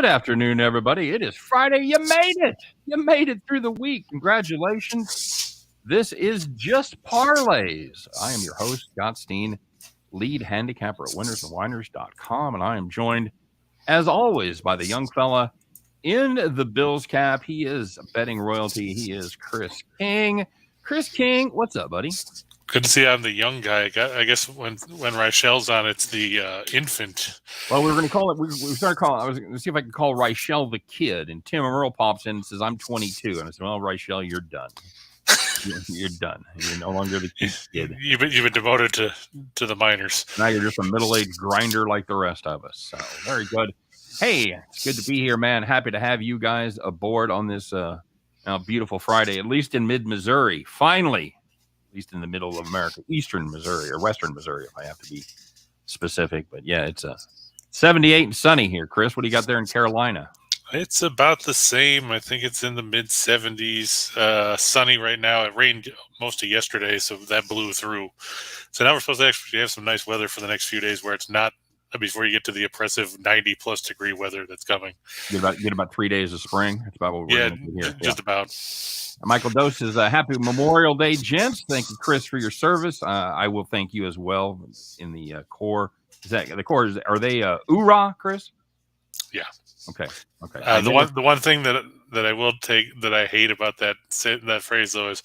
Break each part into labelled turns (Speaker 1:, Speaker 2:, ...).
Speaker 1: afternoon, everybody. It is Friday. You made it. You made it through the week. Congratulations. This is Just Parlays. I am your host, Scott Steehn, lead handicapper at winnersandwhiners.com, and I am joined, as always, by the young fella in the Bills cap. He is betting royalty. He is Chris King. Chris King, what's up, buddy?
Speaker 2: Good to see I'm the young guy. I guess when Richel's on, it's the infant.
Speaker 1: Well, we were going to call it. We started calling. I was going to see if I could call Richel the kid. And Tim Earl pops in and says, "I'm 22." And I said, "Well, Richel, you're done. You're done. You're no longer the kid.
Speaker 2: You've been demoted to the minors.
Speaker 1: Now you're just a middle-aged grinder like the rest of us." So very good. Hey, it's good to be here, man. Happy to have you guys aboard on this beautiful Friday, at least in mid-Missouri. Finally. At least in the middle of America, eastern Missouri or western Missouri, if I have to be specific. But yeah, it's 78 and sunny here. Chris, what do you got there in Carolina?
Speaker 2: It's about the same. I think it's in the mid 70s. Sunny right now. It rained most of yesterday, so that blew through. So now we're supposed to actually have some nice weather for the next few days, where it's not before you get to the oppressive 90+ degree weather that's coming.
Speaker 1: Get about 3 days of spring. That's about what we're going to do here.
Speaker 2: Just about.
Speaker 1: Michael Dose says, happy Memorial Day, gents. Thank you, Chris, for your service. I will thank you as well in the Corps. Is that the Corps? Are they URA, Chris?
Speaker 2: Yeah.
Speaker 1: Okay.
Speaker 2: The one thing that I will take that I hate about that phrase though is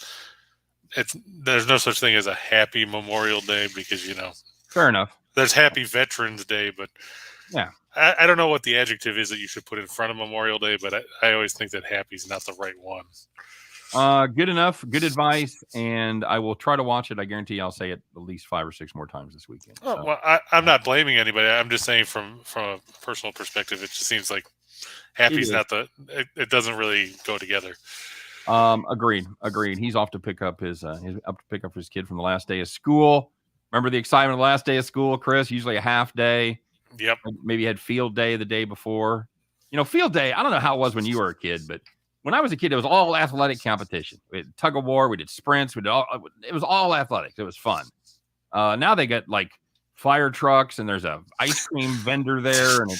Speaker 2: there's no such thing as a happy Memorial Day, because
Speaker 1: fair enough.
Speaker 2: There's Happy Veterans Day, but
Speaker 1: yeah.
Speaker 2: I don't know what the adjective is that you should put in front of Memorial Day, but I always think that happy is not the right one.
Speaker 1: Good enough. Good advice. And I will try to watch it. I guarantee I'll say it at least 5 or 6 more times this weekend.
Speaker 2: So. Well, I'm not blaming anybody. I'm just saying from a personal perspective, it just seems like happy's not it doesn't really go together.
Speaker 1: Agreed. He's off to pick up his kid from the last day of school. Remember the excitement of the last day of school, Chris? Usually a half day.
Speaker 2: Yep.
Speaker 1: Maybe you had field day the day before. Field day, I don't know how it was when you were a kid, but when I was a kid, it was all athletic competition. We had tug of war, we did sprints, it was all athletics. It was fun. Now they get like fire trucks, and there's a ice cream vendor there, and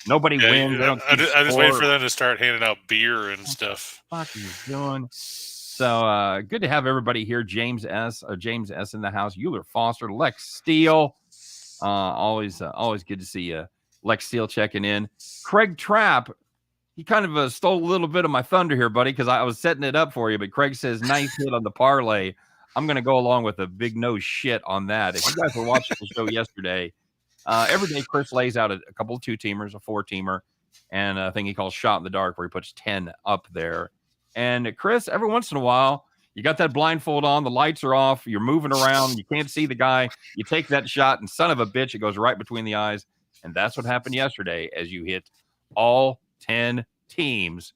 Speaker 1: nobody wins.
Speaker 2: I just wait for them to start handing out beer and stuff.
Speaker 1: What the fuck are you doing? So good to have everybody here. James S. in the house. Euler Foster, Lex Steele. Always good to see you. Lex Steele checking in. Craig Trapp. He kind of stole a little bit of my thunder here, buddy, because I was setting it up for you. But Craig says, nice hit on the parlay. I'm going to go along with a big no shit on that. If you guys were watching the show yesterday, every day Chris lays out a couple of 2-teamers, a 4-teamer, and a thing he calls shot in the dark, where he puts 10 up there. And Chris, every once in a while, you got that blindfold on, the lights are off, you're moving around, you can't see the guy, you take that shot, and son of a bitch, it goes right between the eyes. And that's what happened yesterday as you hit all 10 teams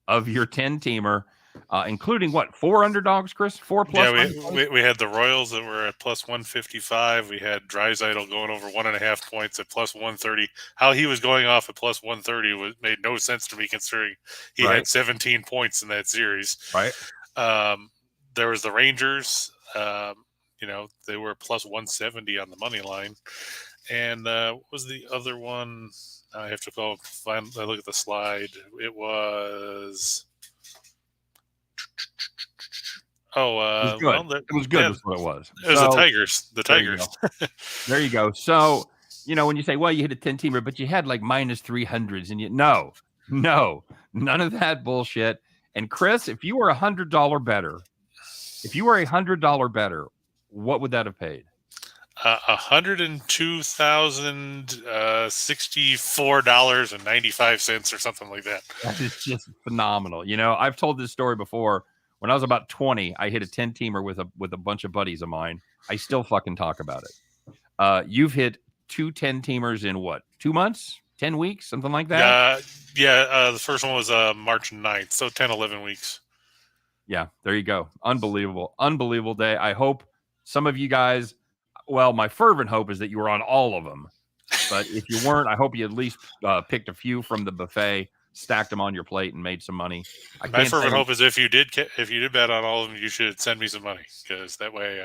Speaker 1: of your 10-teamer, including 4 underdogs, Chris? 4 plus?
Speaker 2: Yeah, we had the Royals that were at plus 155. We had Draisaitl going over 1.5 points at plus 130. How he was going off at plus 130 made no sense to me, considering he had 17 points in that series.
Speaker 1: Right.
Speaker 2: There was the Rangers. They were plus 170 on the money line. And what was the other one? I have to go look at the slide. It was.
Speaker 1: It was good. It was good. Yeah, that's what it was.
Speaker 2: It was the Tigers. The Tigers.
Speaker 1: There you go. So, when you say, well, you hit a 10-teamer, but you had like minus 300s, and no, none of that bullshit. And Chris, if you were $100 better, what would that have paid?
Speaker 2: $102,064.95 or something like that.
Speaker 1: That is just phenomenal. I've told this story before. When I was about 20, I hit a 10-teamer with a bunch of buddies of mine. I still fucking talk about it. You've hit 2 10-teamers in what? 2 months? 10 weeks? Something like that?
Speaker 2: The first one was March 9th, so 10, 11 weeks.
Speaker 1: Yeah, there you go. Unbelievable day. I hope some of you guys, well, my fervent hope is that you were on all of them. But if you weren't, I hope you at least picked a few from the buffet, stacked them on your plate, and made some money.
Speaker 2: My fervent hope is if you did bet on all of them, you should send me some money, because that way,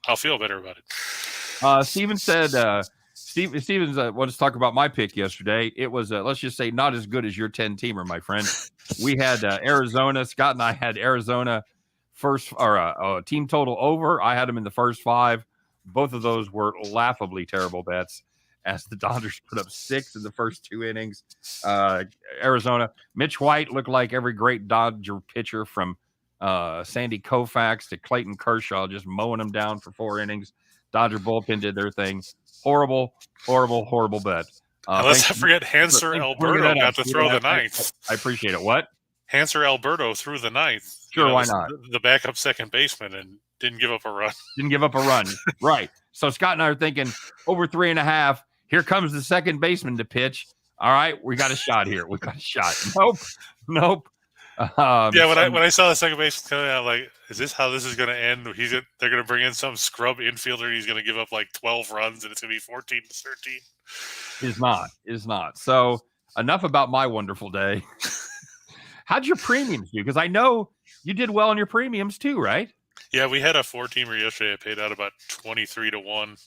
Speaker 2: I'll feel better about it.
Speaker 1: Steven said Stevens wants to talk about my pick yesterday. It was, let's just say, not as good as your 10-teamer, my friend. We had Arizona. Scott and I had Arizona first, or team total over. I had them in the first 5. Both of those were laughably terrible bets as the Dodgers put up 6 in the first 2 innings. Arizona, Mitch White looked like every great Dodger pitcher from Sandy Koufax to Clayton Kershaw, just mowing them down for 4 innings. Dodger bullpen did their thing. Horrible bet.
Speaker 2: Let's not forget Hanser Alberto got to throw the 9th.
Speaker 1: I appreciate it. What?
Speaker 2: Hanser Alberto threw the 9th.
Speaker 1: Sure, why not?
Speaker 2: The backup second baseman and didn't give up a run.
Speaker 1: Right. So Scott and I are thinking over 3.5. Here comes the second baseman to pitch. All right, we got a shot here. Nope.
Speaker 2: When I saw the second baseman coming out, I'm like, is this how this is going to end? They're going to bring in some scrub infielder. And he's going to give up like 12 runs, and it's going to be 14-13.
Speaker 1: Is not. So enough about my wonderful day. How'd your premiums do? Because I know you did well on your premiums too, right?
Speaker 2: Yeah, we had a 4-teamer yesterday. I paid out about 23-1.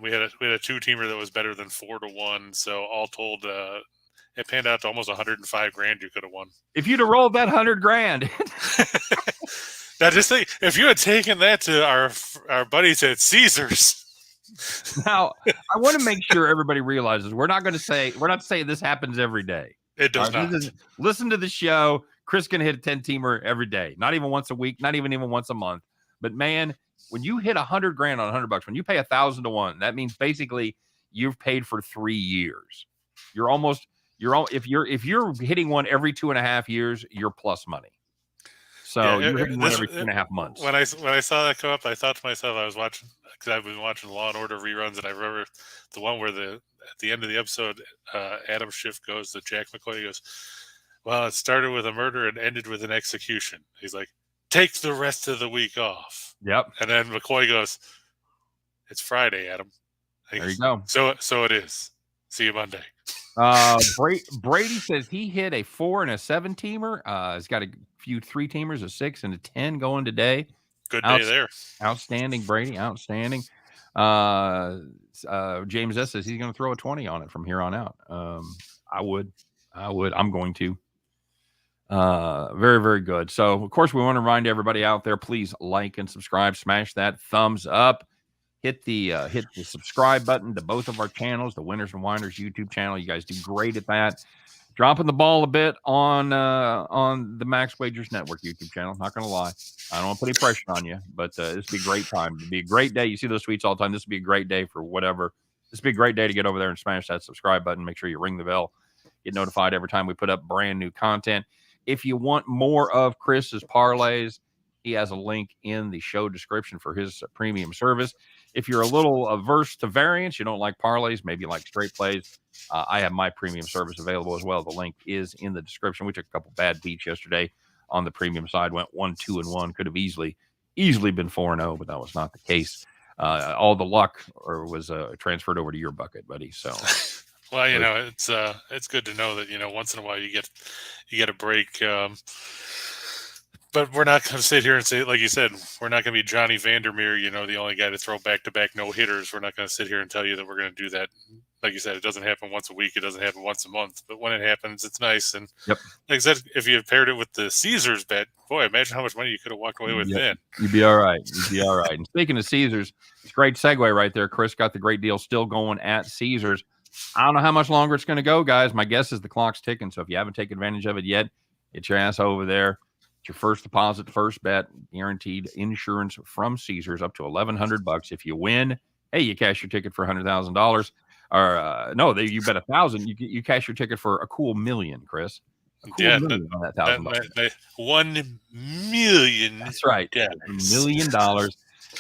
Speaker 2: We had a 2-teamer that was better than 4-1. So all told, it panned out to almost $105,000 you could have won.
Speaker 1: If you'd have rolled that $100,000.
Speaker 2: Now just think, if you had taken that to our buddies at Caesars.
Speaker 1: Now, I want to make sure everybody realizes we're not saying this happens every day.
Speaker 2: It does not.
Speaker 1: Listen to the show. Chris can hit a 10-teamer every day, not even once a week, not even once a month. But man, when you hit $100,000 on $100, when you pay 1,000 to 1, that means basically you've paid for 3 years. If you're hitting one every 2.5 years, you're plus money. So you're hitting one every 2.5 months.
Speaker 2: When I saw that come up, I thought to myself, I was watching, because I've been watching Law and Order reruns, and I remember the one where at the end of the episode, Adam Schiff goes to Jack McCoy. He goes, well, it started with a murder and ended with an execution. He's like, take the rest of the week off.
Speaker 1: Yep.
Speaker 2: And then McCoy goes, it's Friday, Adam.
Speaker 1: There you go.
Speaker 2: So it is. See you Monday.
Speaker 1: Brady says he hit a 4 and a 7-teamer. He's got a few 3-teamers, a 6 and a 10 going today.
Speaker 2: Good day there.
Speaker 1: Outstanding, Brady. Outstanding. James S says he's going to throw a 20 on it from here on out. I would. I'm going to. Very, very good. So, of course, we want to remind everybody out there, please like and subscribe. Smash that thumbs up. Hit the subscribe button to both of our channels, the Winners and Whiners YouTube channel. You guys do great at that. Dropping the ball a bit on the Max Wagers Network YouTube channel. Not going to lie. I don't want to put any pressure on you, but this would be a great time. It'd be a great day. You see those tweets all the time. This would be a great day for whatever. This would be a great day to get over there and smash that subscribe button. Make sure you ring the bell. Get notified every time we put up brand new content. If you want more of Chris's parlays, he has a link in the show description for his premium service. If you're a little averse to variance, you don't like parlays, maybe you like straight plays, I have my premium service available as well. The link is in the description. We took a couple bad beats yesterday on the premium side, went 1-2-1, could have easily been 4-0, but that was not the case. All the luck was transferred over to your bucket, buddy. So,
Speaker 2: well, it's good to know that once in a while you get a break. But we're not going to sit here and say, like you said, we're not going to be Johnny Vandermeer, the only guy to throw back-to-back no-hitters. We're not going to sit here and tell you that we're going to do that. Like you said, it doesn't happen once a week. It doesn't happen once a month. But when it happens, it's nice. And
Speaker 1: yep.
Speaker 2: Like I said, if you paired it with the Caesars bet, boy, imagine how much money you could have walked away with then.
Speaker 1: You'd be all right. And speaking of Caesars, it's a great segue right there. Chris got the great deal still going at Caesars. I don't know how much longer it's going to go, guys. My guess is the clock's ticking. So if you haven't taken advantage of it yet, get your ass over there. Your first deposit, first bet, guaranteed insurance from Caesars up to $1,100. If you win, hey, you cash your ticket for $100,000. Or you bet 1,000. You cash your ticket for a cool $1 million, Chris.
Speaker 2: $1 million. $1 million.
Speaker 1: That's right. $1 million.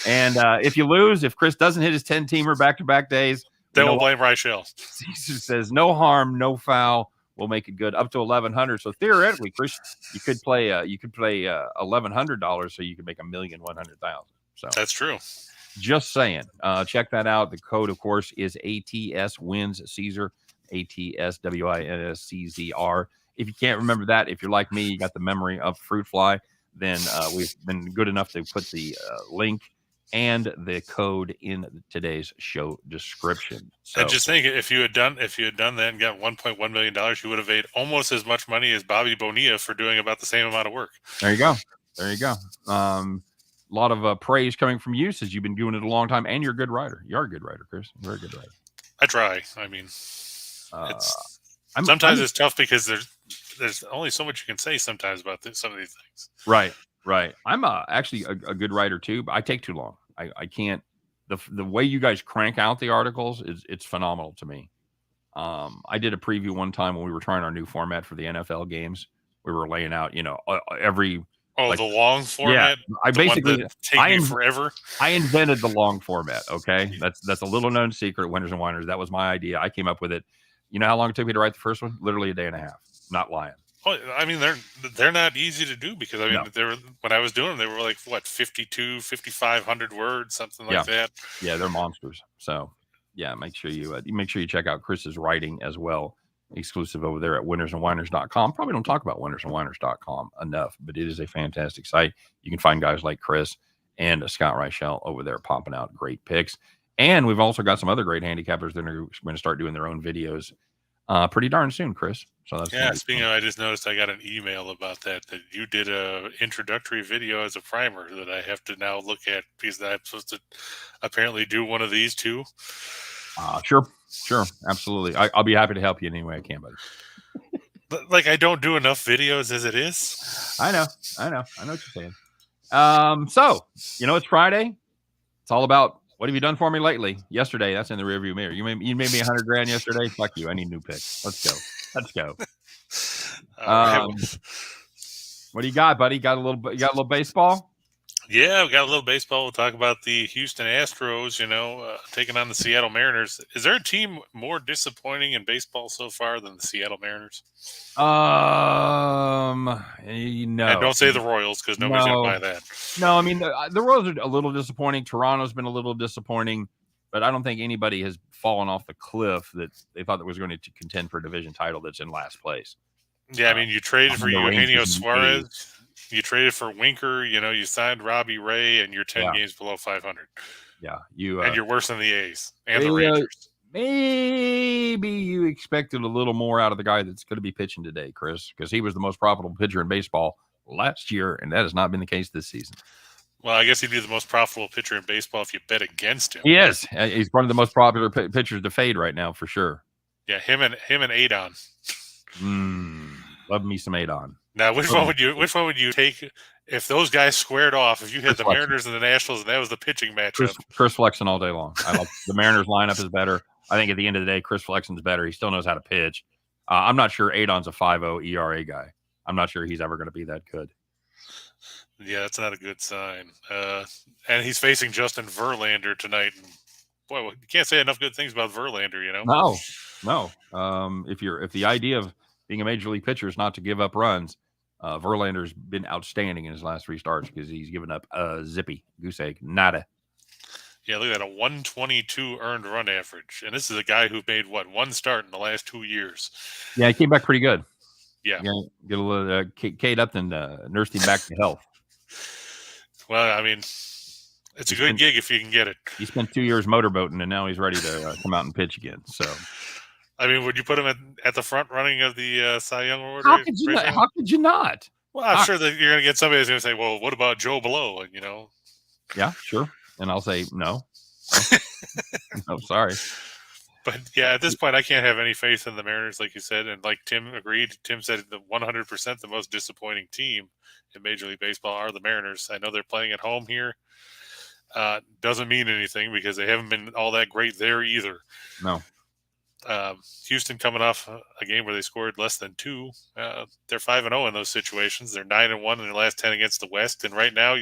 Speaker 1: And if you lose, if Chris doesn't hit his 10-teamer back-to-back days,
Speaker 2: then we'll blame Reichel.
Speaker 1: Caesar says no harm, no foul. We'll make it good up to $1,100. So theoretically, Chris, you could play $1,100, so you could make $1,100,000. So
Speaker 2: that's true.
Speaker 1: Just saying. Check that out. The code, of course, is ATS wins Caesar. ATSWINSCZR. If you can't remember that, if you're like me, you got the memory of fruit fly, then we've been good enough to put the link
Speaker 2: Mm-hmm.
Speaker 1: and the code in today's show description. So
Speaker 2: And just think, if you had done that and got $1.1 million, you would have made almost as much money as Bobby Bonilla for doing about the same amount of work.
Speaker 1: there you go. There you go. A lot of praise coming from you, since you've been doing it a long time, and you're a good writer. You're a good writer, Chris. You're a very good writer.
Speaker 2: I try. I mean, sometimes it's tough because there's only so much you can say sometimes about some of these things.
Speaker 1: Right. I'm actually a good writer too, but I take too long. I can't. The way you guys crank out the articles it's phenomenal to me. I did a preview one time when we were trying our new format for the NFL games. We were laying out, every.
Speaker 2: Oh, the long format.
Speaker 1: Yeah, I basically
Speaker 2: forever.
Speaker 1: I invented the long format. Okay, that's a little known secret. Whiners and Whiners. That was my idea. I came up with it. You know how long it took me to write the first one? Literally a day and a half. Not lying.
Speaker 2: Well, I mean, they're not easy to do, because when I was doing them, they were like 5,500 words, something like that.
Speaker 1: Yeah, they're monsters. So yeah, make sure you check out Chris's writing as well, exclusive over there at winnersandwhiners.com. Probably don't talk about winnersandwhiners.com enough, but it is a fantastic site. You can find guys like Chris and Scott Reichel over there popping out great picks. And we've also got some other great handicappers that are going to start doing their own videos pretty darn soon, Chris. So that's
Speaker 2: speaking of, I just noticed I got an email about that you did a introductory video as a primer that I have to now look at, because I'm supposed to apparently do one of these too.
Speaker 1: Sure, absolutely. I'll be happy to help you in any way I can, buddy.
Speaker 2: But I don't do enough videos as it is.
Speaker 1: I know what you're saying. So it's Friday. It's all about, what have you done for me lately? Yesterday, that's in the rearview mirror. You made me $100,000 yesterday. Fuck you. I need new picks. Let's go. What do you got, buddy? You got a little baseball?
Speaker 2: Yeah, we got a little baseball. We'll talk about the Houston Astros, taking on the Seattle Mariners. Is there a team more disappointing in baseball so far than the Seattle Mariners?
Speaker 1: No.
Speaker 2: And don't say the Royals, because nobody's going to buy that.
Speaker 1: No, I mean, the Royals are a little disappointing. Toronto's been a little disappointing, but I don't think anybody has fallen off the cliff that they thought that was going to contend for a division title that's in last place.
Speaker 2: Yeah, I mean, you traded for Eugenio Suarez. You traded for Winker, you signed Robbie Ray, and you're 10 games below 500.
Speaker 1: Yeah,
Speaker 2: and you're worse than the A's and the Rangers.
Speaker 1: Maybe you expected a little more out of the guy that's going to be pitching today, Chris, because he was the most profitable pitcher in baseball last year, and that has not been the case this season.
Speaker 2: Well, I guess he'd be the most profitable pitcher in baseball if you bet against him.
Speaker 1: He is. He's one of the most popular pitchers to fade right now, for sure.
Speaker 2: Yeah, him and Adon.
Speaker 1: Love me some Adon.
Speaker 2: Now, which one would you take if those guys squared off? If you had the Mariners and the Nationals, and that was the pitching matchup.
Speaker 1: Chris Flexen all day long. I like the Mariners lineup is better. I think at the end of the day, Chris Flexen's better. He still knows how to pitch. I'm not sure Adon's a 5.0 ERA guy. I'm not sure he's ever going to be that good.
Speaker 2: Yeah, that's not a good sign. And he's facing Justin Verlander tonight. Boy, you can't say enough good things about Verlander,
Speaker 1: No. If the idea of being a major league pitcher is not to give up runs, Verlander's been outstanding in his last 3 starts, because he's given up a zippy goose egg. Nada.
Speaker 2: Yeah, look at that, a 122 earned run average. And this is a guy who made, one start in the last 2 years.
Speaker 1: Yeah, he came back pretty good.
Speaker 2: Yeah.
Speaker 1: Get a little Kate Upton nursed him back to health.
Speaker 2: Well, I mean, it's a good gig if you can get it.
Speaker 1: He spent 2 years motorboating, and now he's ready to come out and pitch again. So,
Speaker 2: I mean, would you put him at the front running of the Cy Young Award?
Speaker 1: How could you not?
Speaker 2: Well, I'm sure that you're going to get somebody who's going to say, well, what about Joe Blow? And,
Speaker 1: Yeah, sure. And I'll say, no. No, sorry.
Speaker 2: But, yeah, at this point, I can't have any faith in the Mariners, like you said. And like Tim agreed, Tim said the 100% the most disappointing team in Major League Baseball are the Mariners. I know they're playing at home here. Doesn't mean anything, because they haven't been all that great there either.
Speaker 1: No.
Speaker 2: Houston coming off a game where they scored less than 2. They're 5-0 in those situations. They're 9-1 in their last 10 against the West. And right now,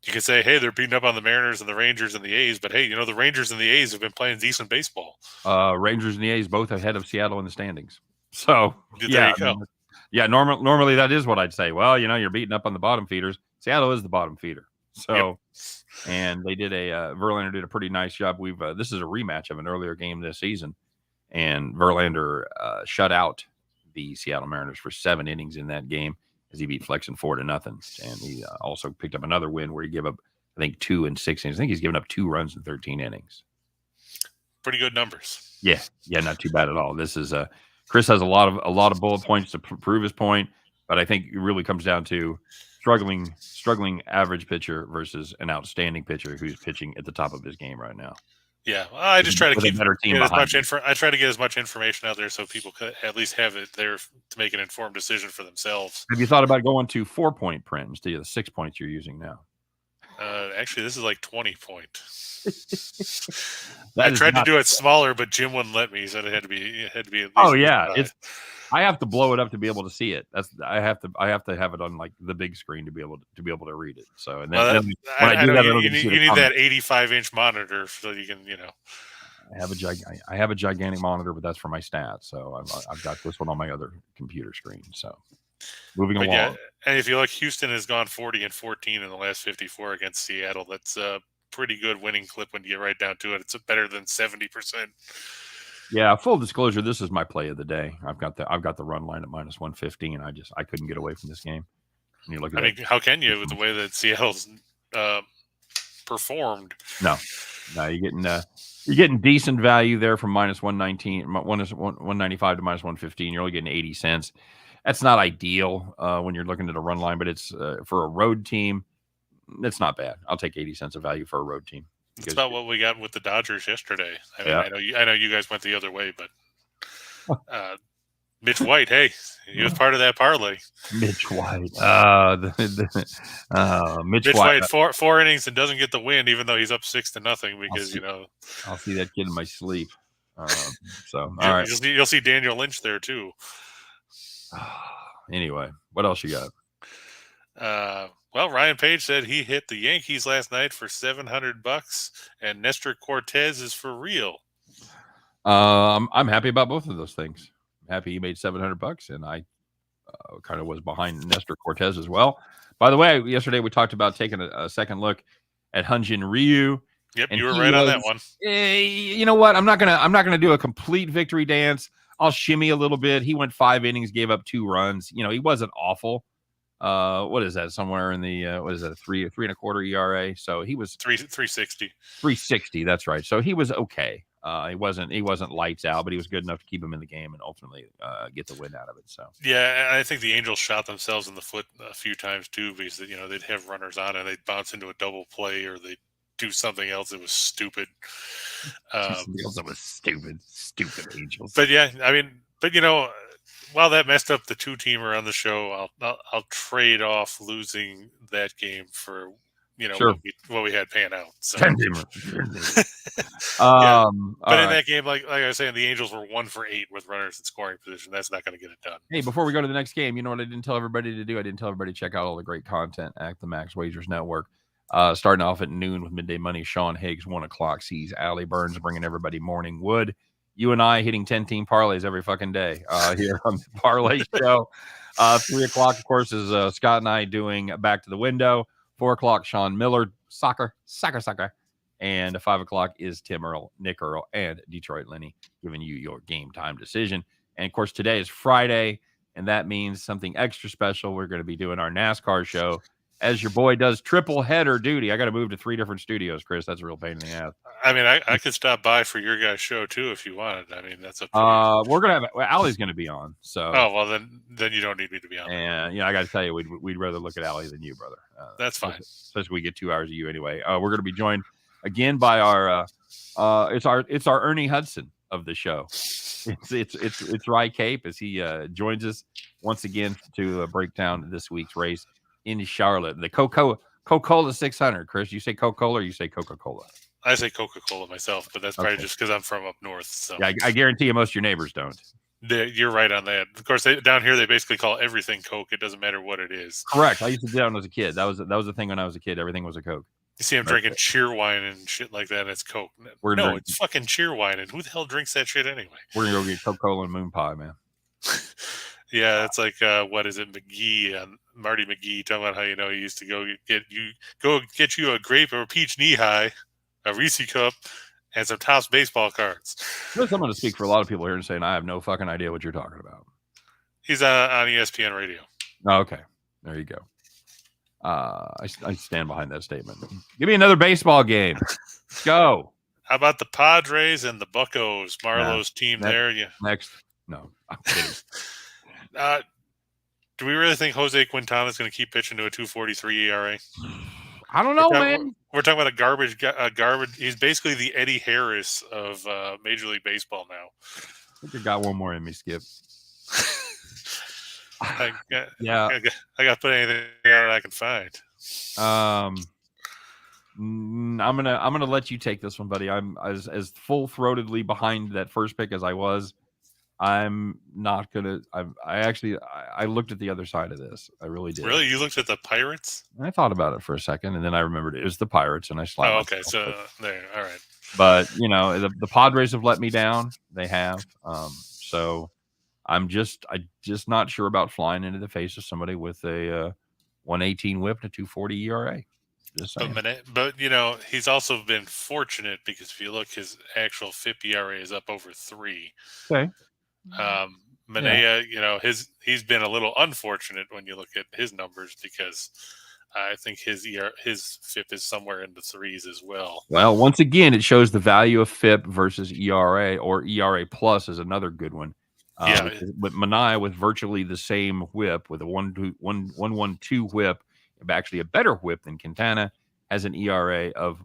Speaker 2: you could say, hey, they're beating up on the Mariners and the Rangers and the A's. But, hey, the Rangers and the A's have been playing decent baseball.
Speaker 1: Rangers and the A's both ahead of Seattle in the standings. So,
Speaker 2: there you go.
Speaker 1: Yeah, normally that is what I'd say. Well, you're beating up on the bottom feeders. Seattle is the bottom feeder. So, and they did Verlander did a pretty nice job. This is a rematch of an earlier game this season, and Verlander shut out the Seattle Mariners for 7 innings in that game as he beat Flexen 4-0. And he also picked up another win where he gave up I think 2 and 6 innings. I think he's given up 2 runs in 13 innings.
Speaker 2: Pretty good numbers.
Speaker 1: Yeah, not too bad at all. This is Chris has a lot of bullet points to prove his point, but I think it really comes down to struggling average pitcher versus an outstanding pitcher who's pitching at the top of his game right now.
Speaker 2: Yeah, well, I just try to keep
Speaker 1: a better team
Speaker 2: I try to get as much information out there so people could at least have it there to make an informed decision for themselves.
Speaker 1: Have you thought about going to 4-point print instead of the 6 points you're using now?
Speaker 2: Actually, this is like 20 point. I tried to do it smaller, but Jim wouldn't let me. He said it had to be at least.
Speaker 1: Oh yeah, I have to blow it up to be able to see it. I have to have it on like the big screen to be able to read it. So and then, when I do that,
Speaker 2: you need that 85-inch monitor so you can
Speaker 1: I have a gigantic monitor, but that's for my stats. So I've got this one on my other computer screen. So moving along.
Speaker 2: Yeah, and if you look, Houston has gone 40-14 in the last 54 against Seattle. That's a pretty good winning clip when you get right down to it. It's better than 70%.
Speaker 1: Yeah, full disclosure, this is my play of the day. I've got the run line at -115. I couldn't get away from this game. And you look at
Speaker 2: how can you with the way that Seattle's performed?
Speaker 1: No, you're getting decent value there from -119, 195 to -115. You're only getting 80 cents. That's not ideal when you're looking at a run line, but it's for a road team. It's not bad. I'll take 80 cents of value for a road team.
Speaker 2: It's about what we got with the Dodgers yesterday. I know you guys went the other way, but Mitch White, hey, he was part of that parlay.
Speaker 1: Mitch White,
Speaker 2: Mitch White, four innings and doesn't get the win, even though he's up 6-0 because
Speaker 1: I'll see that kid in my sleep. All right,
Speaker 2: you'll see Daniel Lynch there too.
Speaker 1: Anyway, what else you got?
Speaker 2: Well, Ryan Page said he hit the Yankees last night for $700, and Nestor Cortez is for real.
Speaker 1: I'm happy about both of those things. I'm happy he made $700, and I kind of was behind Nestor Cortez as well. By the way, yesterday we talked about taking a second look at Hyun-Jin Ryu.
Speaker 2: Yep, you were right on that one.
Speaker 1: You know what? I'm not gonna do a complete victory dance. I'll shimmy a little bit. He went 5 innings, gave up 2 runs. He wasn't awful. What is that? Somewhere in the what is that? 3.25 ERA. So he was
Speaker 2: 360.
Speaker 1: 360. That's right. So he was okay. He wasn't lights out, but he was good enough to keep him in the game and ultimately get the win out of it. So
Speaker 2: yeah, I think the Angels shot themselves in the foot a few times too because they'd have runners on and they'd bounce into a double play or they'd do something else that was stupid.
Speaker 1: Something else that was stupid Angels.
Speaker 2: But yeah, while that messed up the 2-teamer on the show, I'll trade off losing that game for
Speaker 1: sure.
Speaker 2: what we had paying out. So.
Speaker 1: 10-teamer.
Speaker 2: But in that game, like I was saying, the Angels were 1 for 8 with runners in scoring position. That's not going to get it done.
Speaker 1: Hey, before we go to the next game, you know what I didn't tell everybody to do? I didn't tell everybody to check out all the great content at the Max Wagers Network. Starting off at noon with Midday Money, Sean Higgs, 1 o'clock sees Allie Burns bringing everybody morning wood. You and I hitting 10-team parlays every fucking day here on the Parlay Show. 3 o'clock, of course, is Scott and I doing Back to the Window. 4 o'clock, Sean Miller, soccer. And 5 o'clock is Tim Earl, Nick Earl, and Detroit Lenny giving you your game time decision. And, of course, today is Friday, and that means something extra special. We're going to be doing our NASCAR show as your boy does triple header duty. I got to move to 3 different studios, Chris. That's a real pain in the ass.
Speaker 2: I mean, I could stop by for your guys' show too if you wanted. I mean, that's up to you.
Speaker 1: We're gonna have Allie's gonna be on. So
Speaker 2: then you don't need me to be on.
Speaker 1: And I got to tell you, we'd rather look at Allie than you, brother.
Speaker 2: That's fine.
Speaker 1: Especially we get 2 hours of you anyway. We're gonna be joined again by our it's our Ernie Hudson of the show. It's Rye Cape as he joins us once again to break down this week's race in Charlotte. The Coca-Cola 600. Chris, you say Coca-Cola or you say Coca-Cola?
Speaker 2: I say Coca-Cola myself, but that's probably just because I'm from up north. So
Speaker 1: yeah, I guarantee you most of your neighbors don't.
Speaker 2: You're right on that. Of course, down here they basically call everything Coke. It doesn't matter what it is.
Speaker 1: Correct. I used to do that when I was a kid. That was the thing when I was a kid. Everything was a Coke.
Speaker 2: You see them drinking cheer wine and shit like that, and it's Coke. It's fucking cheer wine, and who the hell drinks that shit anyway?
Speaker 1: We're going to go get Coca-Cola and moon pie, man.
Speaker 2: Yeah, it's like, what is it, McGee, Marty McGee, talking about how, he used to go get you a grape or a peach knee-high, a Reese cup, and some Topps baseball cards.
Speaker 1: I'm going to speak for a lot of people here and saying I have no fucking idea what you're talking about.
Speaker 2: He's on ESPN radio.
Speaker 1: Oh, okay. There you go. I stand behind that statement. Give me another baseball game. Let's go.
Speaker 2: How about the Padres and the Buccos? Marlowe's team there. Yeah.
Speaker 1: Next. No, I'm kidding.
Speaker 2: Do we really think Jose Quintana is going to keep pitching to a 2.43 ERA?
Speaker 1: I don't know, man.
Speaker 2: We're talking about a garbage. He's basically the Eddie Harris of Major League Baseball now.
Speaker 1: I think I got one more in me, Skip.
Speaker 2: I got to put anything out I can find.
Speaker 1: I'm gonna let you take this one, buddy. I'm as full-throatedly behind that first pick as I was. I'm not gonna. I looked at the other side of this. I really did.
Speaker 2: Really, you looked at the Pirates?
Speaker 1: I thought about it for a second, and then I remembered it was the Pirates, and I slapped.
Speaker 2: Oh, okay. So there, all right.
Speaker 1: But the Padres have let me down. They have. So I'm just not sure about flying into the face of somebody with a 118 WHIP and a 240 ERA.
Speaker 2: But he's also been fortunate because if you look, his actual FIP ERA is up over 3.
Speaker 1: Okay.
Speaker 2: Manaea, he's been a little unfortunate when you look at his numbers because I think his FIP is somewhere in the 3s as well.
Speaker 1: Well, once again, it shows the value of FIP versus ERA, or ERA plus is another good one. With Manaea with virtually the same WHIP, with a 1.12 WHIP, actually a better WHIP than Quintana, has an ERA of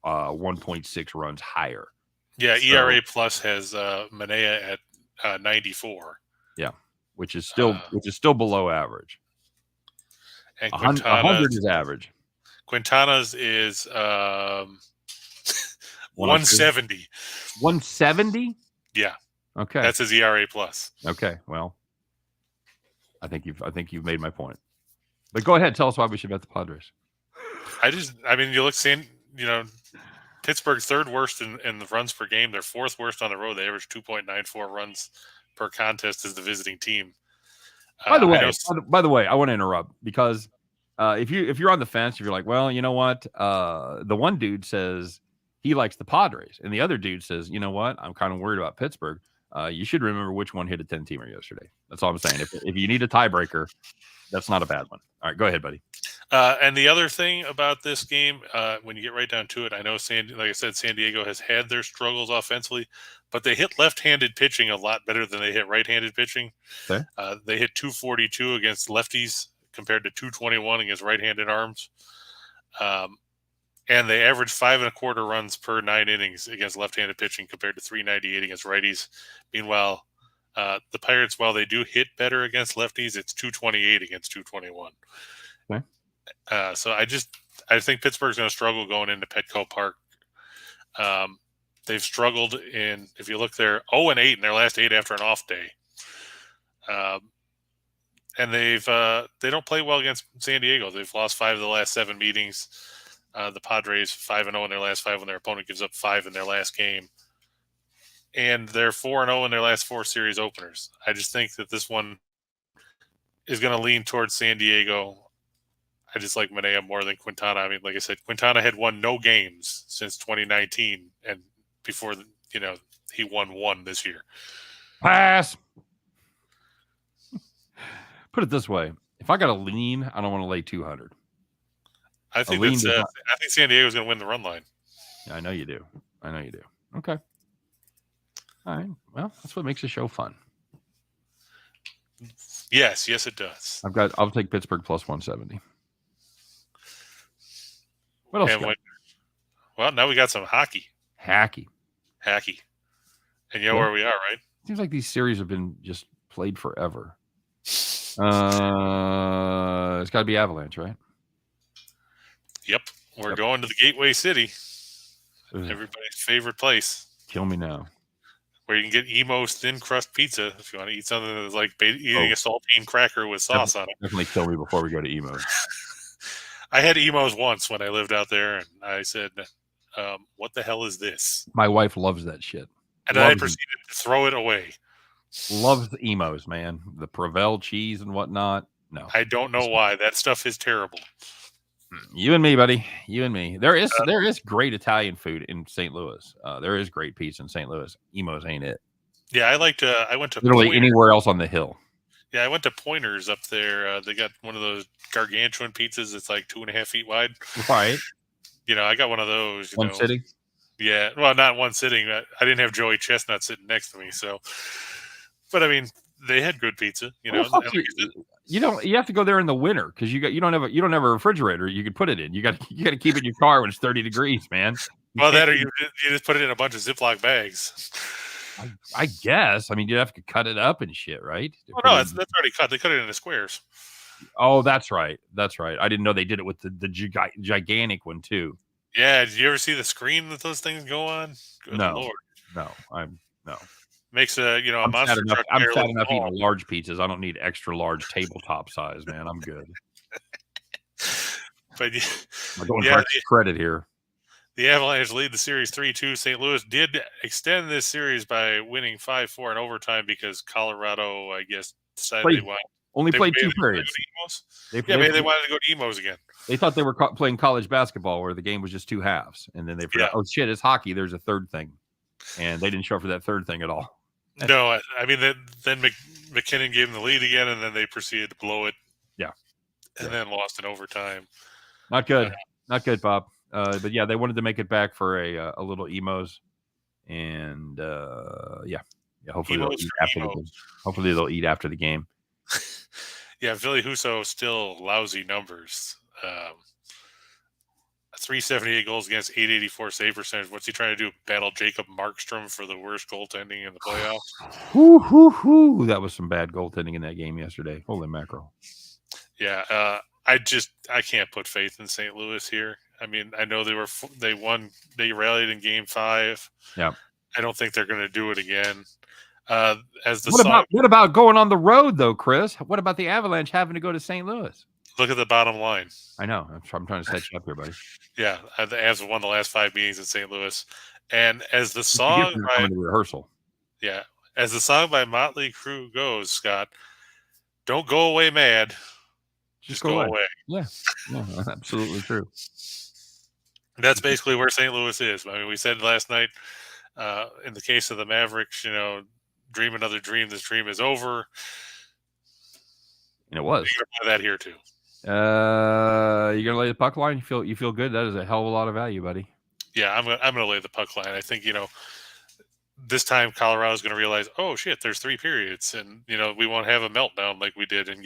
Speaker 1: 1.6 runs higher.
Speaker 2: Yeah, ERA plus has Manaea at 94.
Speaker 1: Yeah, which is still below average.
Speaker 2: And
Speaker 1: 100 is average.
Speaker 2: Quintana's is 170.
Speaker 1: 170?
Speaker 2: Yeah.
Speaker 1: Okay.
Speaker 2: That's his ERA plus.
Speaker 1: Okay. Well, I think you've made my point. But go ahead, tell us why we should bet the Padres.
Speaker 2: You look, Pittsburgh third worst in the runs per game. They're fourth worst on the road. They average 2.94 runs per contest as the visiting team.
Speaker 1: By the way, I want to interrupt because if you're on the fence, if you're like, well, you know what, the one dude says he likes the Padres, and the other dude says, you know what, I'm kind of worried about Pittsburgh. You should remember which one hit a 10-teamer yesterday. That's all I'm saying. If you need a tiebreaker, that's not a bad one. All right, go ahead, buddy.
Speaker 2: And the other thing about this game, when you get right down to it, I know like I said, San Diego has had their struggles offensively, but they hit left-handed pitching a lot better than they hit right-handed pitching.
Speaker 1: Okay.
Speaker 2: They hit 242 against lefties compared to 221 against right-handed arms. And they average 5.25 runs per 9 innings against left-handed pitching compared to 398 against righties. Meanwhile, the Pirates, while they do hit better against lefties, it's 228 against 221.
Speaker 1: Okay.
Speaker 2: So I think Pittsburgh's going to struggle going into Petco Park. They've struggled if you look, they're 0-8 in their last 8 after an off day. And they don't play well against San Diego. They've lost 5 of the last 7 meetings. The Padres 5-0 in their last 5 when their opponent gives up 5 in their last game. And they're 4-0 in their last 4 series openers. I just think that this one is going to lean towards San Diego. I just like Manaea more than Quintana. I mean, like I said, Quintana had won no games since 2019, and before he won 1 this year.
Speaker 1: Pass. Put it this way: if I got a lean, I don't want to lay 200.
Speaker 2: I think San Diego's going to win the run line.
Speaker 1: Yeah, I know you do. Okay. All right. Well, that's what makes the show fun.
Speaker 2: Yes, it does.
Speaker 1: I'll take Pittsburgh plus 170. What else?
Speaker 2: Well, now we got some hockey.
Speaker 1: Hacky.
Speaker 2: And you know where we are, right?
Speaker 1: Seems like these series have been just played forever. It's got to be Avalanche, right?
Speaker 2: Yep. We're going to the Gateway City. Everybody's favorite place.
Speaker 1: Kill me now.
Speaker 2: Where you can get Emo's thin crust pizza if you want to eat something that's like eating a saltine cracker with sauce on it.
Speaker 1: Definitely kill me before we go to Emo's.
Speaker 2: I had Emo's once when I lived out there, and I said, what the hell is this?
Speaker 1: My wife loves that shit.
Speaker 2: And then I proceeded to throw it away.
Speaker 1: Loves the Emo's, man. The Provel cheese and whatnot. No.
Speaker 2: I don't know why. That stuff is terrible.
Speaker 1: You and me, buddy. You and me. There is great Italian food in St. Louis. There is great pizza in St. Louis. Emo's ain't it.
Speaker 2: Yeah, I went to
Speaker 1: literally anywhere else on the hill.
Speaker 2: Yeah, I went to Pointers up there. They got one of those gargantuan pizzas that's like 2.5 feet wide.
Speaker 1: Right.
Speaker 2: I got one of those.
Speaker 1: One sitting.
Speaker 2: Yeah, well, not one sitting. I didn't have Joey Chestnut sitting next to me, so. But I mean, they had good pizza.
Speaker 1: Well, you have to go there in the winter because you don't have a refrigerator you could put it in. You got to keep it in your car when it's 30 degrees, man.
Speaker 2: Well, that or you just put it in a bunch of Ziploc bags.
Speaker 1: I guess. I mean, you'd have to cut it up and shit, right?
Speaker 2: Oh no, that's already cut. They cut it into squares.
Speaker 1: Oh, that's right. That's right. I didn't know they did it with the gigantic one too.
Speaker 2: Yeah, did you ever see the screen that those things go on? Good Lord.
Speaker 1: No.
Speaker 2: Makes a monster truck.
Speaker 1: I'm fat enough eating large pizzas. I don't need extra large tabletop size, man. I'm good.
Speaker 2: But
Speaker 1: I'm going for extra credit here.
Speaker 2: The Avalanche lead the series 3-2. St. Louis did extend this series by winning 5-4 in overtime because Colorado, I guess, decided they
Speaker 1: only played 2 periods.
Speaker 2: Maybe they wanted to go to Emos again.
Speaker 1: They thought they were playing college basketball where the game was just 2 halves, and then they forgot, oh shit, it's hockey. There's a third thing, and they didn't show up for that third thing at all.
Speaker 2: No, I mean then McKinnon gave them the lead again, and then they proceeded to blow it.
Speaker 1: Yeah,
Speaker 2: and then lost in overtime.
Speaker 1: Not good, not good, Bob. But yeah, they wanted to make it back for a little emos, and hopefully they'll eat after the game. Hopefully they'll eat after the game.
Speaker 2: Yeah, Ville Husso still lousy numbers. 378 goals against, 884 save percentage. What's he trying to do? Battle Jacob Markstrom for the worst goaltending in the playoffs?
Speaker 1: That was some bad goaltending in that game yesterday. Holy mackerel.
Speaker 2: Yeah, I can't put faith in St. Louis here. I mean, I know they won. They rallied in Game 5.
Speaker 1: Yeah,
Speaker 2: I don't think they're going to do it again.
Speaker 1: What about going on the road though, Chris? What about the Avalanche having to go to St. Louis?
Speaker 2: Look at the bottom line.
Speaker 1: I know. I'm trying to set you up here, buddy.
Speaker 2: Yeah, the Avs have won the last 5 meetings in St. Louis, and as the song by
Speaker 1: rehearsal,
Speaker 2: as the song by Motley Crue goes, Scott, don't go away mad. Just go away.
Speaker 1: Yeah, absolutely true.
Speaker 2: That's basically where St. Louis is. I mean, we said last night, in the case of the Mavericks, dream another dream. This dream is over.
Speaker 1: And it was.
Speaker 2: You're gonna play that here too.
Speaker 1: You're gonna lay the puck line. You feel good. That is a hell of a lot of value, buddy.
Speaker 2: Yeah, I'm gonna lay the puck line. I think this time Colorado's gonna realize, oh shit, there's 3 periods, and we won't have a meltdown like we did in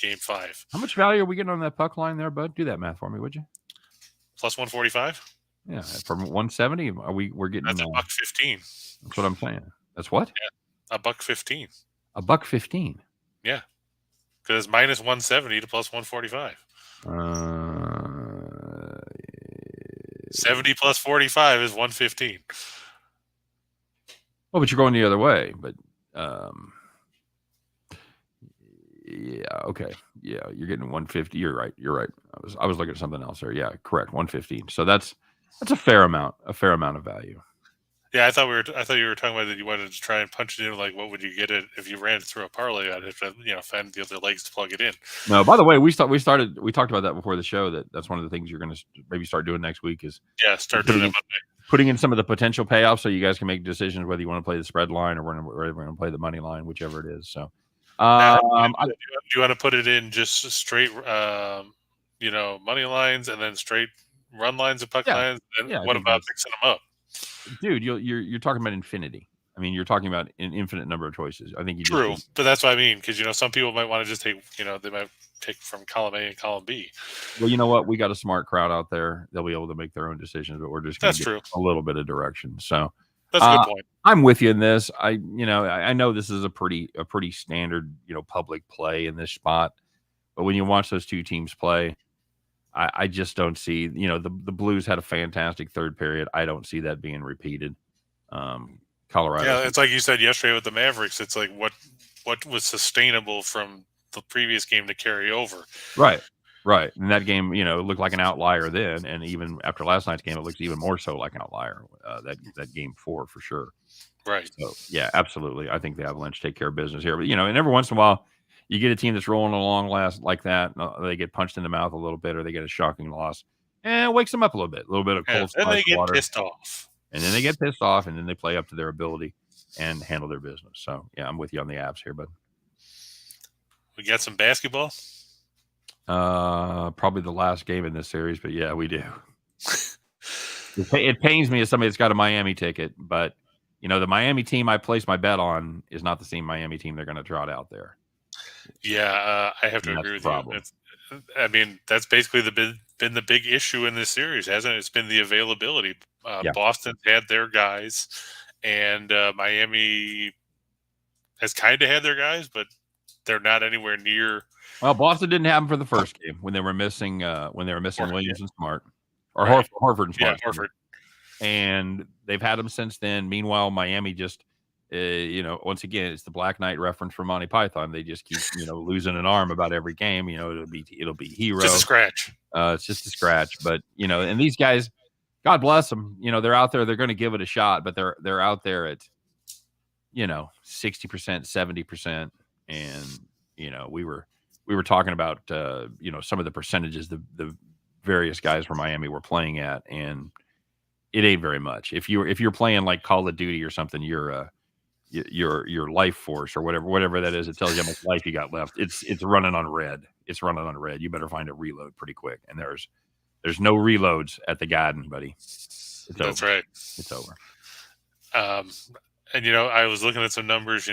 Speaker 2: Game 5.
Speaker 1: How much value are we getting on that puck line there, bud? Do that math for me, would you?
Speaker 2: Plus 145.
Speaker 1: Yeah, from 170. We're getting
Speaker 2: that's $1.15.
Speaker 1: That's what I'm saying. That's what?
Speaker 2: Yeah, $1.15.
Speaker 1: $1.15.
Speaker 2: Yeah, because it's minus 170 to plus 145. 70 plus 45 is 115.
Speaker 1: Well, but you're going the other way. But yeah, okay, yeah, you're getting 150. You're right. I was looking at something else there. Yeah, correct. 115. So that's a fair amount of value.
Speaker 2: Yeah, I thought you were talking about that you wanted to try and punch it in. Like, what would you get it if you ran it through a parlay? I'd have to, find the other legs to plug it in.
Speaker 1: No, by the way, we talked about that before the show. That's one of the things you're going to maybe start doing next week is
Speaker 2: start doing that
Speaker 1: putting in some of the potential payoffs so you guys can make decisions whether you want to play the spread line or we're going to play the money line, whichever it is. So,
Speaker 2: do you want to put it in just straight, money lines and then straight run lines and puck lines? And what about mixing them up?
Speaker 1: Dude, you're talking about infinity. I mean, you're talking about an infinite number of choices. I think
Speaker 2: but that's what I mean, because some people might want to just take, they might take from column A and column B.
Speaker 1: Well, you know what? We got a smart crowd out there. They'll be able to make their own decisions, but we're just going to get a little bit of direction. So
Speaker 2: that's a good point.
Speaker 1: I'm with you in this. I know this is a pretty standard, public play in this spot, but when you watch those two teams play, I just don't see, the Blues had a fantastic third period. I don't see that being repeated. Colorado.
Speaker 2: Yeah, it's like you said yesterday with the Mavericks. It's like what was sustainable from the previous game to carry over.
Speaker 1: Right. And that game, looked like an outlier then, and even after last night's game, it looks even more so like an outlier. That Game 4 for sure.
Speaker 2: Right.
Speaker 1: So yeah, absolutely. I think the Avalanche take care of business here, but and every once in a while, you get a team that's rolling along like that. They get punched in the mouth a little bit, or they get a shocking loss, and it wakes them up a little bit of cold
Speaker 2: and they get pissed off.
Speaker 1: And then they get pissed off, and then they play up to their ability and handle their business. So, yeah, I'm with you on the Avs here, bud.
Speaker 2: We got some basketball.
Speaker 1: Probably the last game in this series, but yeah, we do. It pains me as somebody that's got a Miami ticket, but the Miami team I placed my bet on is not the same Miami team they're going to trot out there.
Speaker 2: Yeah, I have to agree with you. I mean, that's basically been the big issue in this series, hasn't it? It's been the availability. Boston had their guys, and Miami has kind of had their guys, but they're not anywhere near.
Speaker 1: Well, Boston didn't have them for the first game when they were missing Williams and Smart, or
Speaker 2: Right.
Speaker 1: Horford and Smart.
Speaker 2: Yeah, Horford.
Speaker 1: And they've had them since then. Meanwhile, Miami just, once again, it's the Black Knight reference from Monty Python. They just keep, losing an arm about every game. It'll be hero.
Speaker 2: Just a scratch.
Speaker 1: It's just a scratch. But and these guys, God bless them. They're out there. They're going to give it a shot, but they're out there at 60%, 70%, and we were talking about some of the percentages the various guys from Miami were playing at, and it ain't very much. If you're playing like Call of Duty or something, your life force or whatever that is, it tells you how much life you got left. It's running on red. It's running on red. You better find a reload pretty quick. And there's no reloads at the Garden, buddy.
Speaker 2: That's right.
Speaker 1: It's over.
Speaker 2: And I was looking at some numbers.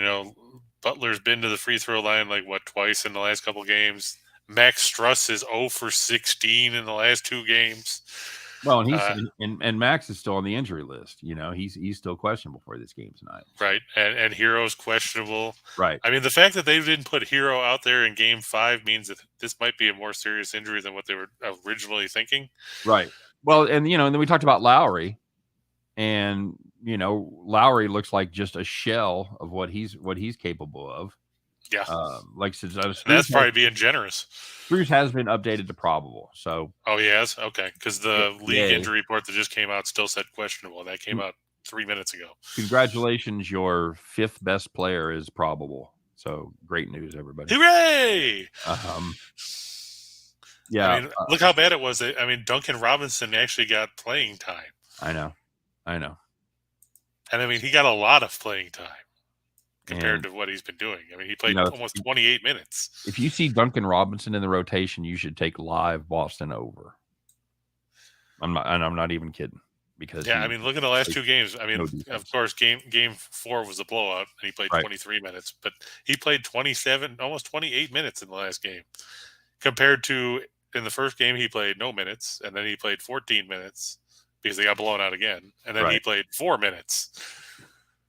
Speaker 2: Butler's been to the free throw line twice in the last couple games. Max Struss is 0 for 16 in the last 2 games.
Speaker 1: Well, and he's and Max is still on the injury list. He's still questionable for this game tonight.
Speaker 2: Right, and Hero's questionable.
Speaker 1: Right.
Speaker 2: I mean, the fact that they didn't put Hero out there in Game 5 means that this might be a more serious injury than what they were originally thinking.
Speaker 1: Right. Well, and and then we talked about Lowry, and Lowry looks like just a shell of what he's capable of.
Speaker 2: Yeah.
Speaker 1: That's
Speaker 2: probably being generous.
Speaker 1: Strus has been updated to probable. So.
Speaker 2: Oh, he has? Okay. Because the league injury report that just came out still said questionable. That came out 3 minutes ago.
Speaker 1: Congratulations. Your 5th best player is probable. So great news, everybody.
Speaker 2: Hooray!
Speaker 1: Yeah.
Speaker 2: I mean, look how bad it was. I mean, Duncan Robinson actually got playing time.
Speaker 1: I know.
Speaker 2: And I mean, he got a lot of playing time compared to what he's been doing. I mean, he played almost 28 minutes.
Speaker 1: If you see Duncan Robinson in the rotation, you should take live Boston over. I'm not even kidding. Because
Speaker 2: I mean, look at the last 2 games. I mean, of course, game 4 was a blowout, and he played 23 minutes. But he played 27, almost 28 minutes in the last game, compared to in the first game he played no minutes, and then he played 14 minutes because they got blown out again, and then he played 4 minutes.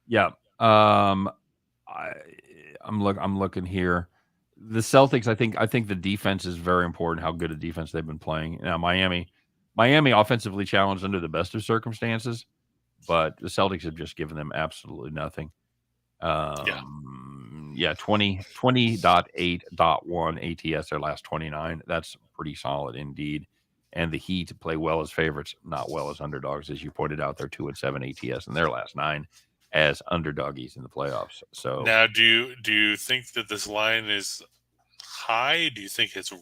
Speaker 1: Yeah. I'm looking here. The Celtics, I think the defense is very important, how good a defense they've been playing. Now, Miami offensively challenged under the best of circumstances, but the Celtics have just given them absolutely nothing. 20.8.1 ATS their last 29. That's pretty solid indeed. And the Heat play well as favorites, not well as underdogs. As you pointed out, they're 2-7 ATS in their last 9 as underdoggies in the playoffs. So
Speaker 2: now, do you think that this line is high? Do you think it's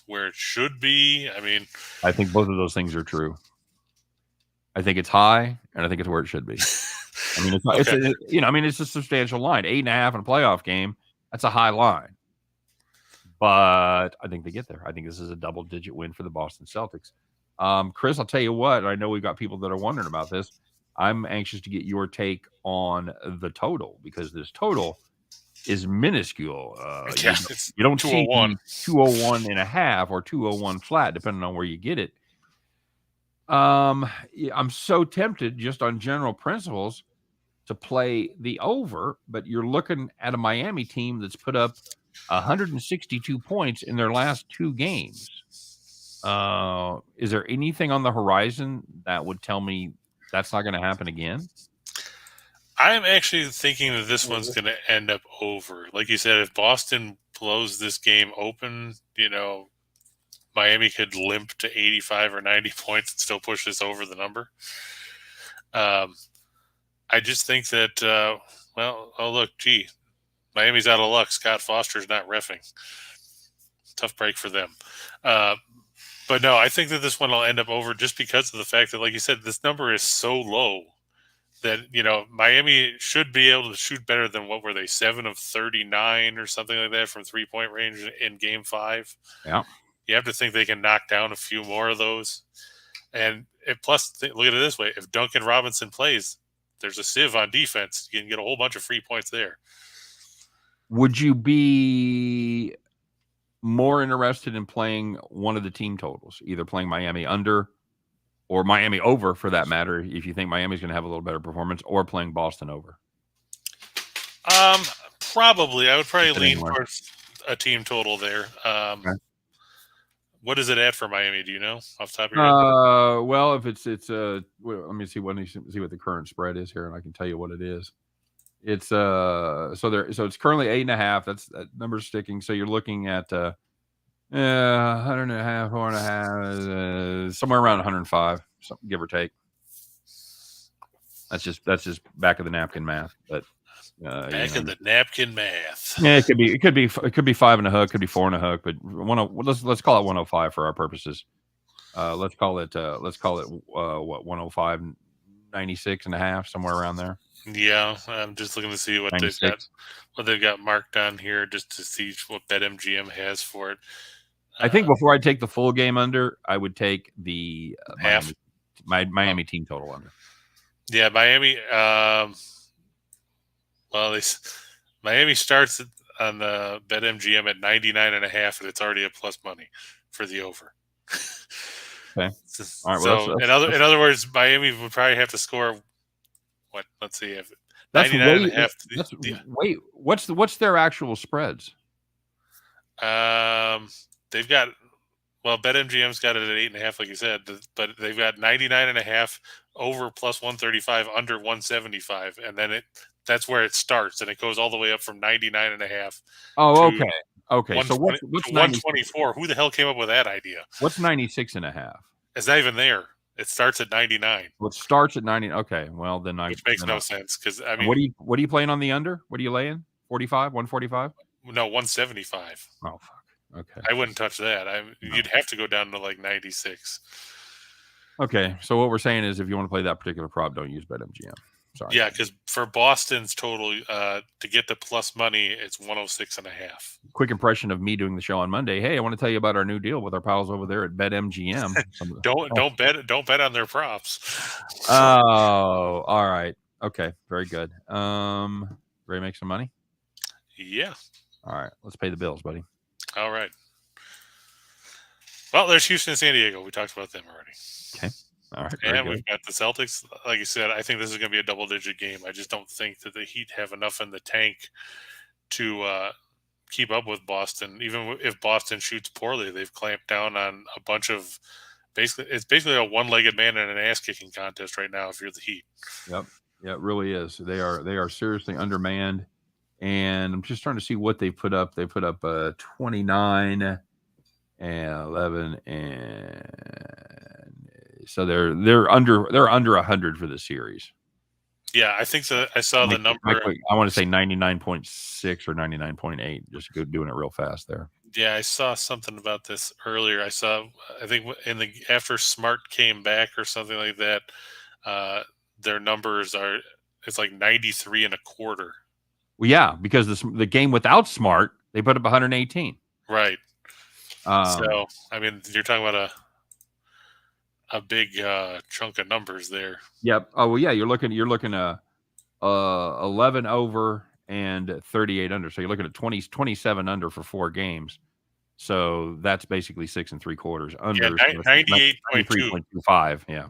Speaker 2: where it should be? I mean,
Speaker 1: I think both of those things are true. I think it's high, and I think it's where it should be. I mean, it's a substantial line. 8.5 in a playoff game. That's a high line. But I think they get there. I think this is a double-digit win for the Boston Celtics. Chris, I'll tell you what. I know we've got people that are wondering about this. I'm anxious to get your take on the total, because this total is minuscule. You don't see 201.5 or 201 flat, depending on where you get it. I'm so tempted, just on general principles, to play the over, but you're looking at a Miami team that's put up 162 points in their last 2 games. Is there anything on the horizon that would tell me that's not going to happen again?
Speaker 2: I'm actually thinking that this one's going to end up over. Like you said, if Boston blows this game open, Miami could limp to 85 or 90 points and still push this over the number. I just think that, Miami's out of luck. Scott Foster's not reffing. Tough break for them. But no, I think that this one will end up over just because of the fact that, like you said, this number is so low that, Miami should be able to shoot better than what were they, 7 of 39 or something like that from 3-point range in Game 5.
Speaker 1: Yeah.
Speaker 2: You have to think they can knock down a few more of those. And plus, look at it this way: if Duncan Robinson plays, there's a sieve on defense. You can get a whole bunch of free points there.
Speaker 1: Would you be more interested in playing one of the team totals, either playing Miami under or Miami over, for that matter, if you think Miami's going to have a little better performance, or playing Boston over?
Speaker 2: Probably. I would probably lean towards a team total there.
Speaker 1: Okay.
Speaker 2: What is it at for Miami? Do you know off the top of your head?
Speaker 1: Well, if it's let me see what the current spread is here, and I can tell you what it is. It's so it's currently 8.5. That number's sticking. So you're looking at 100.5, 4.5, somewhere around 105, give or take. That's just back of the napkin math, but
Speaker 2: back of the napkin math.
Speaker 1: Yeah, it could be 5 and a hook, could be 4 and a hook, but let's call it 105 for our purposes. Let's call it what, 105, 96 and a half, somewhere around there.
Speaker 2: Yeah, I'm just looking to see what 96. they've got marked on here, just to see what BetMGM has for it.
Speaker 1: I think before I take the full game under, I would take the Miami team total under.
Speaker 2: Yeah, Miami. Miami starts on the BetMGM at 99.5, and it's already a plus money for the over.
Speaker 1: Okay.
Speaker 2: All right. Well, so in other words, Miami would probably have to score. What? Let's see. If
Speaker 1: 99.5. What's their actual spreads?
Speaker 2: They've got. Well, BetMGM's got it at 8.5, like you said, but they've got 99.5 over plus 135, under 175, and then that's where it starts, and it goes all the way up from 99.5.
Speaker 1: Oh, okay. So what's
Speaker 2: 124? Who the hell came up with that idea?
Speaker 1: What's 96.5?
Speaker 2: It's not even there. It starts at 99.
Speaker 1: Well, it starts at 90. Okay, well then
Speaker 2: which makes no sense, because I mean,
Speaker 1: what are you playing on the under? What are you laying? 45, 145?
Speaker 2: No, 175.
Speaker 1: Oh fuck. Okay.
Speaker 2: I wouldn't touch that. You'd have to go down to like 96.
Speaker 1: Okay, so what we're saying is, if you want to play that particular prop, don't use BetMGM. Sorry.
Speaker 2: Yeah, because for Boston's total, to get the plus money, it's 106.5.
Speaker 1: Quick impression of me doing the show on Monday. Hey, I want to tell you about our new deal with our pals over there at BetMGM.
Speaker 2: Don't bet on their props.
Speaker 1: Oh, all right. Okay, very good. Ready to make some money?
Speaker 2: Yeah.
Speaker 1: All right, let's pay the bills, buddy.
Speaker 2: All right. Well, there's Houston and San Diego. We talked about them already.
Speaker 1: Okay. All right.
Speaker 2: And we've got the Celtics. Like you said, I think this is going to be a double-digit game. I just don't think that the Heat have enough in the tank to keep up with Boston. Even if Boston shoots poorly, they've clamped down on a bunch of it's basically a one-legged man in an ass-kicking contest right now if you're the Heat.
Speaker 1: Yep. Yeah, it really is. They are seriously undermanned. And I'm just trying to see what they put up. They put up 29 and 11, and so they're under 100 for the series.
Speaker 2: Yeah, I think so. I saw the number.
Speaker 1: I want to say 99.6 or 99.8. Just doing it real fast there.
Speaker 2: Yeah, I saw something about this earlier. I think after Smart came back or something like that, their numbers it's like 93.25.
Speaker 1: Well, yeah, because the game without Smart, they put up 118.
Speaker 2: Right. So, I mean, you're talking about a big chunk of numbers there.
Speaker 1: Yep. Oh, well, yeah, you're looking at 11 over and 38 under. So you're looking at 27 under for 4 games. So that's basically 6 3/4 under.
Speaker 2: Yeah,
Speaker 1: 98.25. Yeah.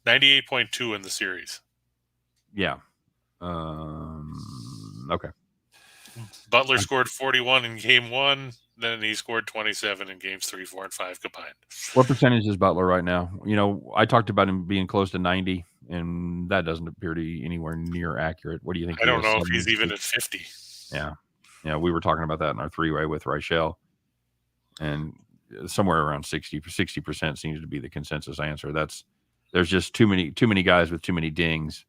Speaker 2: 98.2 in the series.
Speaker 1: Yeah. Okay.
Speaker 2: Butler scored 41 in game 1. Then he scored 27 in games 3, 4, and 5 combined.
Speaker 1: What percentage is Butler right now? I talked about him being close to 90, and that doesn't appear to be anywhere near accurate. What do you think?
Speaker 2: I don't know if he's even at 50.
Speaker 1: Yeah. Yeah, we were talking about that in our 3-way with Reichel, and somewhere around 60% seems to be the consensus answer. There's just too many guys with too many dings.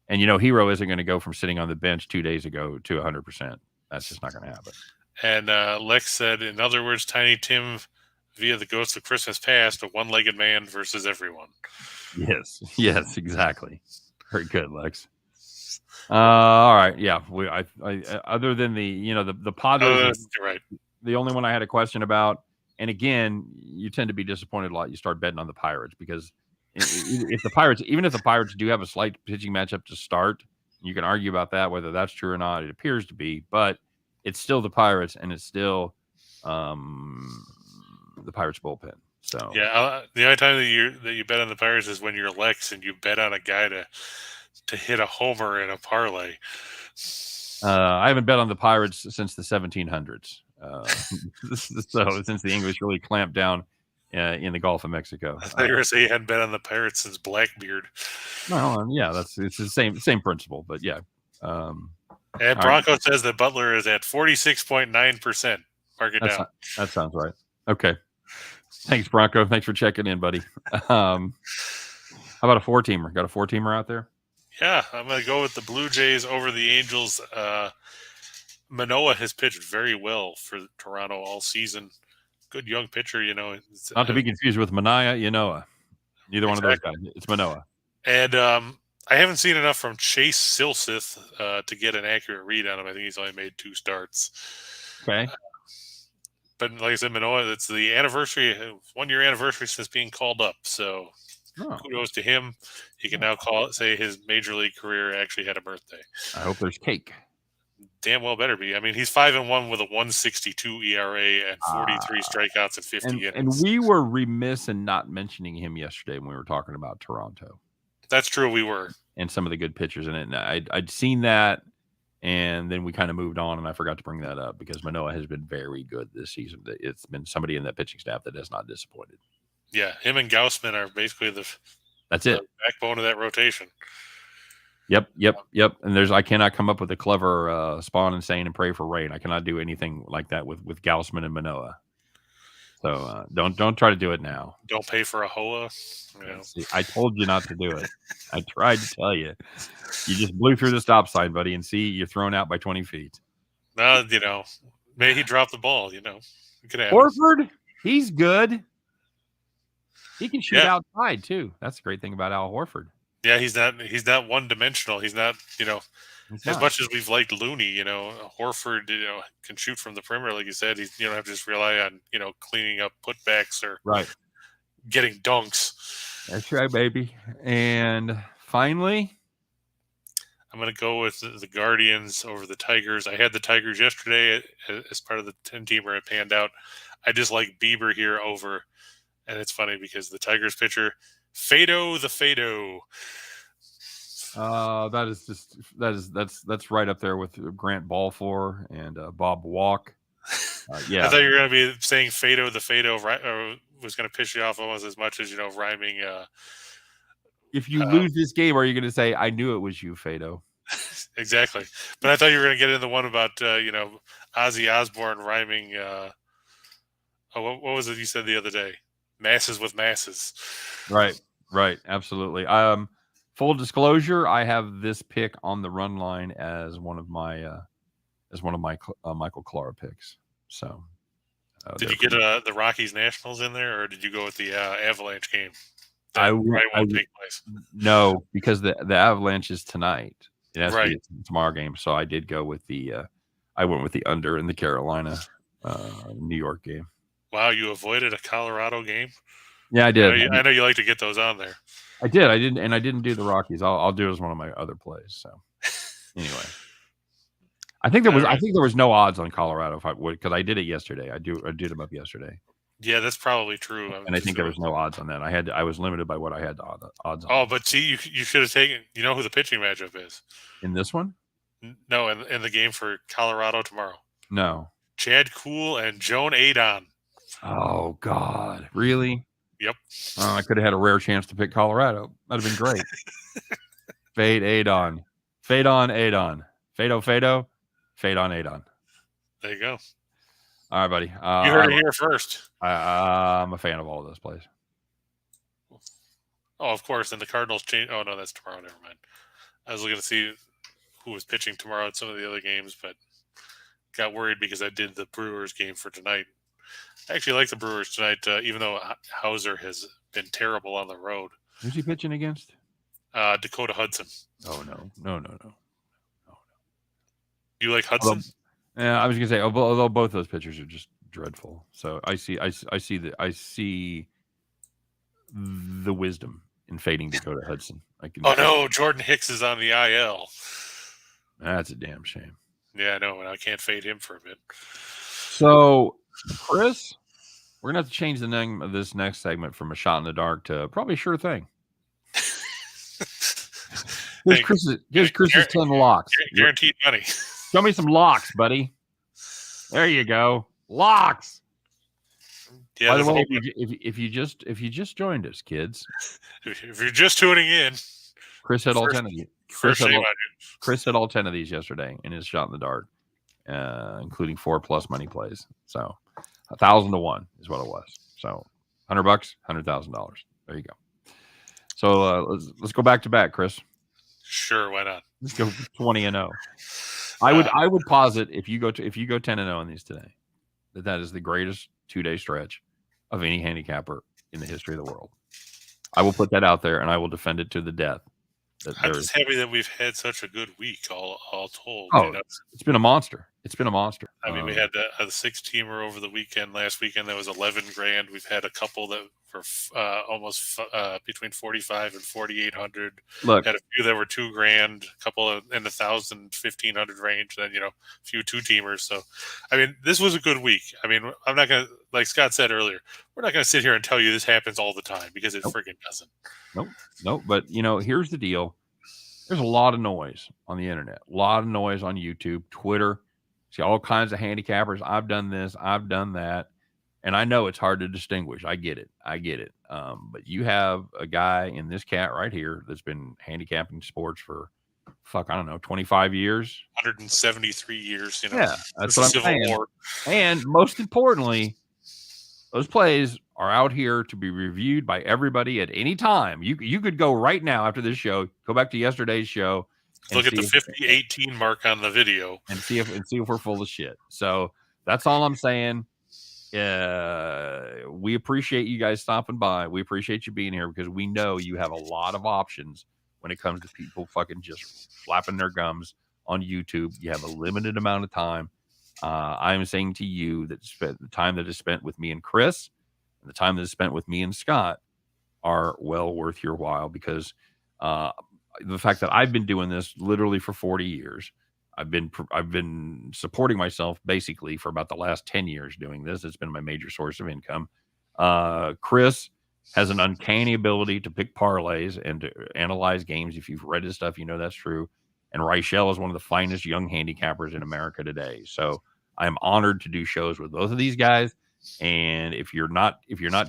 Speaker 1: And, Hero isn't going to go from sitting on the bench 2 days ago to 100%. That's just not going to happen.
Speaker 2: And Lex said, in other words, Tiny Tim, via the Ghost of Christmas Past, a one-legged man versus everyone.
Speaker 1: Yes, exactly. Very good, Lex. All right, yeah. I other than the Padres
Speaker 2: Oh,
Speaker 1: is
Speaker 2: you're right.
Speaker 1: the only one I had a question about. And again, you tend to be disappointed a lot. You start betting on the Pirates because if the Pirates, even if the Pirates do have a slight pitching matchup to start, you can argue about that whether that's true or not. It appears to be, but it's still the Pirates, and it's still the Pirates bullpen. So
Speaker 2: Yeah, the only time that you bet on the Pirates is when you're Lex and you bet on a guy to hit a homer in a parlay.
Speaker 1: I haven't bet on the Pirates since the 1700s. So since the English really clamped down in the Gulf of Mexico.
Speaker 2: I thought you were going to say you hadn't bet on the Pirates since Blackbeard.
Speaker 1: Well, yeah, it's the same principle, but yeah.
Speaker 2: And Bronco says that Butler is at 46.9%. Mark it down.
Speaker 1: That sounds right. Okay. Thanks, Bronco. Thanks for checking in, buddy. How about a 4-teamer? Got a 4-teamer out there?
Speaker 2: Yeah, I'm going to go with the Blue Jays over the Angels. Manoah has pitched very well for Toronto all season. Good young pitcher,
Speaker 1: Not to be confused with Manaea, Neither one of those guys. It's Manoah.
Speaker 2: And I haven't seen enough from Chase Silseth to get an accurate read on him. I think he's only made 2 starts.
Speaker 1: Okay.
Speaker 2: But like I said, Manoah, it's the 1-year anniversary since being called up. So kudos to him. He can now say his major league career actually had a birthday.
Speaker 1: I hope there's cake.
Speaker 2: Damn well better be. I mean, he's 5-1 with a 1.62 ERA and 43 strikeouts and 50 innings.
Speaker 1: And we were remiss in not mentioning him yesterday when we were talking about Toronto.
Speaker 2: That's true. We were.
Speaker 1: And some of the good pitchers in it. And I'd seen that, and then we kind of moved on, and I forgot to bring that up because Manoah has been very good this season. It's been somebody in that pitching staff that has not disappointed.
Speaker 2: Yeah, him and Gaussman are basically the backbone of that rotation.
Speaker 1: Yep. And I cannot come up with a clever spawn and saying and pray for rain. I cannot do anything like that with Gaussman and Manoah. So don't try to do it now.
Speaker 2: Don't pay for a HOA.
Speaker 1: See, I told you not to do it. I tried to tell you. You just blew through the stop sign, buddy, and see you're thrown out by 20 feet.
Speaker 2: Maybe he dropped the ball. It could happen.
Speaker 1: Horford, he's good. He can shoot outside too. That's the great thing about Al Horford.
Speaker 2: Yeah, he's not one dimensional. He's not, as much as we've liked Looney, Horford, can shoot from the perimeter, like you said. You don't have to just rely on, cleaning up putbacks or getting dunks.
Speaker 1: That's right, baby. And finally,
Speaker 2: I'm going to go with the Guardians over the Tigers. I had the Tigers yesterday as part of the 10-teamer. It panned out. I just like Bieber here over, and it's funny because the Tigers pitcher, Fado the Fado.
Speaker 1: That's right up there with Grant Balfour and Bob Walk. Yeah,
Speaker 2: I thought you were going to be saying Fado the Fado, right? Or was going to piss you off almost as much as rhyming.
Speaker 1: If you lose this game, are you going to say, "I knew it was you, Fado"?
Speaker 2: Exactly. But I thought you were going to get into the one about Ozzy Osbourne rhyming. What was it you said the other day? Masses with masses.
Speaker 1: Right. Absolutely. Full disclosure, I have this pick on the run line as one of my Michael Clara picks. So,
Speaker 2: did you get the Rockies Nationals in there, or did you go with the Avalanche game?
Speaker 1: I won't take place. No, because the Avalanche is tonight. It has to be tomorrow game. So I did go with I went with the under in the Carolina New York game.
Speaker 2: Wow, you avoided a Colorado game?
Speaker 1: Yeah, I did.
Speaker 2: I know you like to get those on there.
Speaker 1: I did. I didn't do the Rockies. I'll do it as one of my other plays. So anyway, I think there was no odds on Colorado if I would, because I did it yesterday. I did them up yesterday.
Speaker 2: Yeah, that's probably true.
Speaker 1: And I think there was no odds on that. I was limited by what I had odds on.
Speaker 2: Oh, but see, you should have taken. You know who the pitching matchup is
Speaker 1: in this one?
Speaker 2: No, in the game for Colorado tomorrow.
Speaker 1: No,
Speaker 2: Chad Kuhl and Joan Adon.
Speaker 1: Oh God, really?
Speaker 2: Yep.
Speaker 1: I could have had a rare chance to pick Colorado. That'd have been great. Fade Adon. Fade on Adon. Fado. Fade on Adon.
Speaker 2: There you go.
Speaker 1: All right, buddy.
Speaker 2: You heard it here first.
Speaker 1: I'm a fan of all of those plays.
Speaker 2: Oh, of course. And the Cardinals change. Oh, no, that's tomorrow. Never mind. I was looking to see who was pitching tomorrow at some of the other games, but got worried because I did the Brewers game for tonight. I actually like the Brewers tonight, even though Hauser has been terrible on the road.
Speaker 1: Who's he pitching against?
Speaker 2: Dakota Hudson.
Speaker 1: Oh, no.
Speaker 2: You like Hudson?
Speaker 1: Yeah, I was gonna say, although both those pitchers are just dreadful. So I see the wisdom in fading Dakota Hudson.
Speaker 2: Oh no, Jordan Hicks is on the IL.
Speaker 1: That's a damn shame.
Speaker 2: Yeah, I know, and I can't fade him for a bit.
Speaker 1: So, Chris, we're gonna have to change the name of this next segment from a shot in the dark to probably a sure thing. Here's Chris's 10 locks.
Speaker 2: Guaranteed money.
Speaker 1: Show me some locks, buddy. There you go, locks.
Speaker 2: Yeah.
Speaker 1: By the way, if you just joined us, kids,
Speaker 2: if you're just tuning in,
Speaker 1: Chris had all 10 of you. Chris had all 10 of these yesterday in his shot in the dark, including 4+ money plays. So 1,000 to 1 is what it was. So $100, $100,000. There you go. So let's go back to back, Chris.
Speaker 2: Sure, why not?
Speaker 1: Let's go 20-0. I would posit if you go 10-0 on these today, that is the greatest 2-day stretch of any handicapper in the history of the world. I will put that out there, and I will defend it to the death.
Speaker 2: I'm just happy that we've had such a good week, all told.
Speaker 1: Oh, it's been a monster. It's been a monster.
Speaker 2: I mean, we had a 6-teamer over the weekend. Last weekend, that was $11,000. We've had a couple that were almost between 4,500 and 4,800.
Speaker 1: Look,
Speaker 2: had a few that were $2,000, a couple in the 1,000, 1,500 range. Then a few 2-teamers. So, I mean, this was a good week. I mean, I'm not gonna, like Scott said earlier, we're not gonna sit here and tell you this happens all the time because it friggin' doesn't.
Speaker 1: Nope. But here's the deal. There's a lot of noise on the internet, a lot of noise on YouTube, Twitter. See all kinds of handicappers. I've done this, I've done that. And I know it's hard to distinguish. I get it. But you have a guy in this cat right here that's been handicapping sports for, 25 years.
Speaker 2: 173 years,
Speaker 1: Yeah, that's what I'm saying. War. And most importantly, those plays are out here to be reviewed by everybody at any time. You could go right now after this show, go back to yesterday's show,
Speaker 2: look at the 50-18 mark on the video,
Speaker 1: and see if we're full of shit. So that's all I'm saying. We appreciate you guys stopping by. We appreciate you being here because we know you have a lot of options when it comes to people fucking just flapping their gums on YouTube. You have a limited amount of time. I am saying to you that the time that is spent with me and Chris and the time that is spent with me and Scott are well worth your while because the fact that I've been doing this literally for 40 years. I've been supporting myself basically for about the last 10 years doing this. It's been my major source of income. Chris has an uncanny ability to pick parlays and to analyze games. If you've read his stuff, you know that's true. And Reichel is one of the finest young handicappers in America today. So I'm honored to do shows with both of these guys. And if you're not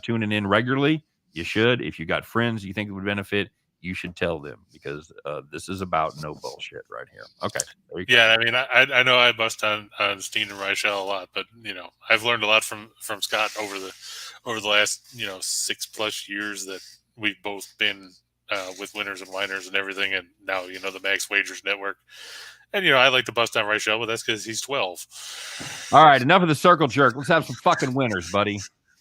Speaker 1: tuning in regularly, you should. If you got friends you think it would benefit, you should tell them because this is about no bullshit right here. Okay.
Speaker 2: Yeah, I mean, I know I bust on Steehn and Reichel a lot, but I've learned a lot from Scott over the last 6+ years that we've both been with Winners and Whiners and everything, and now the Max Wagers Network. And I like to bust on Reichel, but that's because he's 12.
Speaker 1: All right, enough of the circle jerk. Let's have some fucking winners, buddy.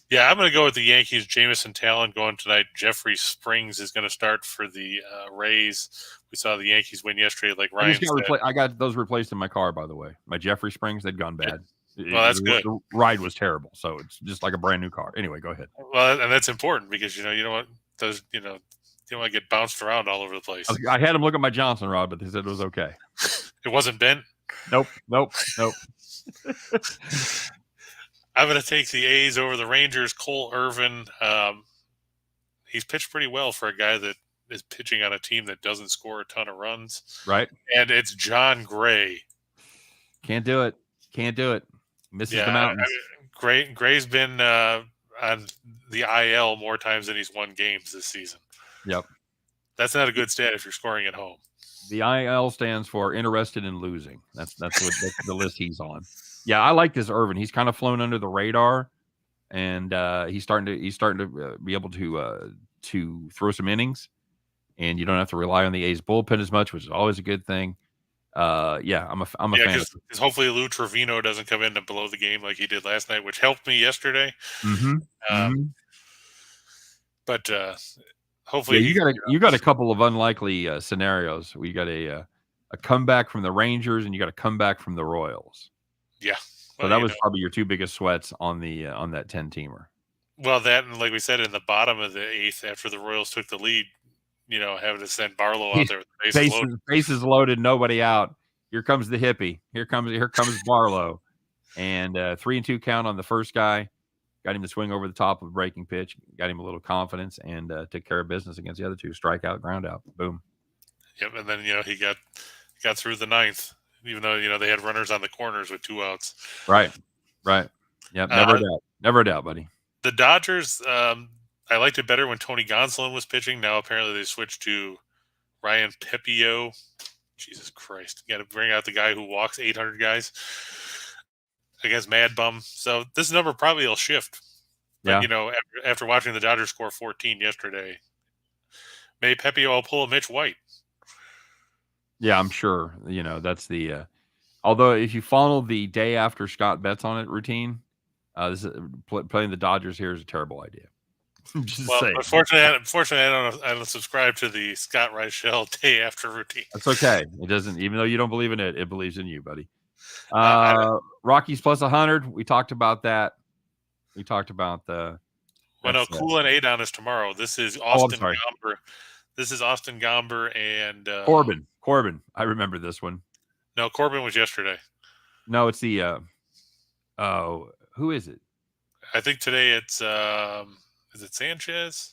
Speaker 2: Yeah, I'm going to go with the Yankees. Jamison Talon going tonight. Jeffrey Springs is going to start for the Rays. We saw the Yankees win yesterday, like Ryan said.
Speaker 1: I got those replaced in my car, by the way. My Jeffrey Springs, they'd gone bad.
Speaker 2: Well, that's good.
Speaker 1: The ride was terrible, so it's just like a brand new car. Anyway, go ahead.
Speaker 2: Well, and that's important because you don't want those. You don't want to get bounced around all over the place.
Speaker 1: I had them look at my Johnson rod, but they said it was okay.
Speaker 2: It wasn't bent.
Speaker 1: Nope.
Speaker 2: I'm going to take the A's over the Rangers. Cole Irvin, he's pitched pretty well for a guy that is pitching on a team that doesn't score a ton of runs.
Speaker 1: Right.
Speaker 2: And it's John Gray.
Speaker 1: Can't do it. Misses the mountains.
Speaker 2: Gray's been on the IL more times than he's won games this season.
Speaker 1: Yep.
Speaker 2: That's not a good stat if you're scoring at home.
Speaker 1: The IL stands for interested in losing. That's the list he's on. Yeah, I like this Irvin. He's kind of flown under the radar, and he's starting to be able to throw some innings, and you don't have to rely on the A's bullpen as much, which is always a good thing. I'm a fan.
Speaker 2: Because hopefully Lou Trevino doesn't come in to blow the game like he did last night, which helped me yesterday. But hopefully
Speaker 1: you got a couple of unlikely scenarios. We got a a comeback from the Rangers, and you got a comeback from the Royals.
Speaker 2: Yeah.
Speaker 1: So that was probably your two biggest sweats on the on that 10-teamer.
Speaker 2: Well, that, and like we said, in the bottom of the 8th, after the Royals took the lead, having to send Barlow out there with the
Speaker 1: bases loaded, nobody out. Here comes the hippie. Here comes Barlow, and 3-2 count on the first guy. Got him to swing over the top of a breaking pitch. Got him a little confidence, and took care of business against the other two. Strikeout, ground out, boom.
Speaker 2: Yep, and then he got through the 9th, even though they had runners on the corners with 2 outs.
Speaker 1: Right. Yep, never a doubt, buddy.
Speaker 2: The Dodgers, I liked it better when Tony Gonsolin was pitching. Now apparently they switched to Ryan Pepio. Jesus Christ. You got to bring out the guy who walks 800 guys against Mad Bum. So this number probably will shift. But, after watching the Dodgers score 14 yesterday, maybe Pepio will pull a Mitch White.
Speaker 1: Yeah, I'm sure. That's the although if you follow the day after Scott bets on it routine, playing the Dodgers here is a terrible idea.
Speaker 2: Unfortunately, I don't subscribe to the Scott Reichel day after routine.
Speaker 1: That's okay. It doesn't, even though you don't believe in it, it believes in you, buddy. Rockies plus 100. We talked about that. We talked about the.
Speaker 2: Cool and Adon is tomorrow. This is Austin Gomber. This is Austin Gomber and
Speaker 1: Corbin. I remember this one.
Speaker 2: No, Corbin was yesterday.
Speaker 1: No, it's the. Who is it?
Speaker 2: I think today it's. Is it Sanchez?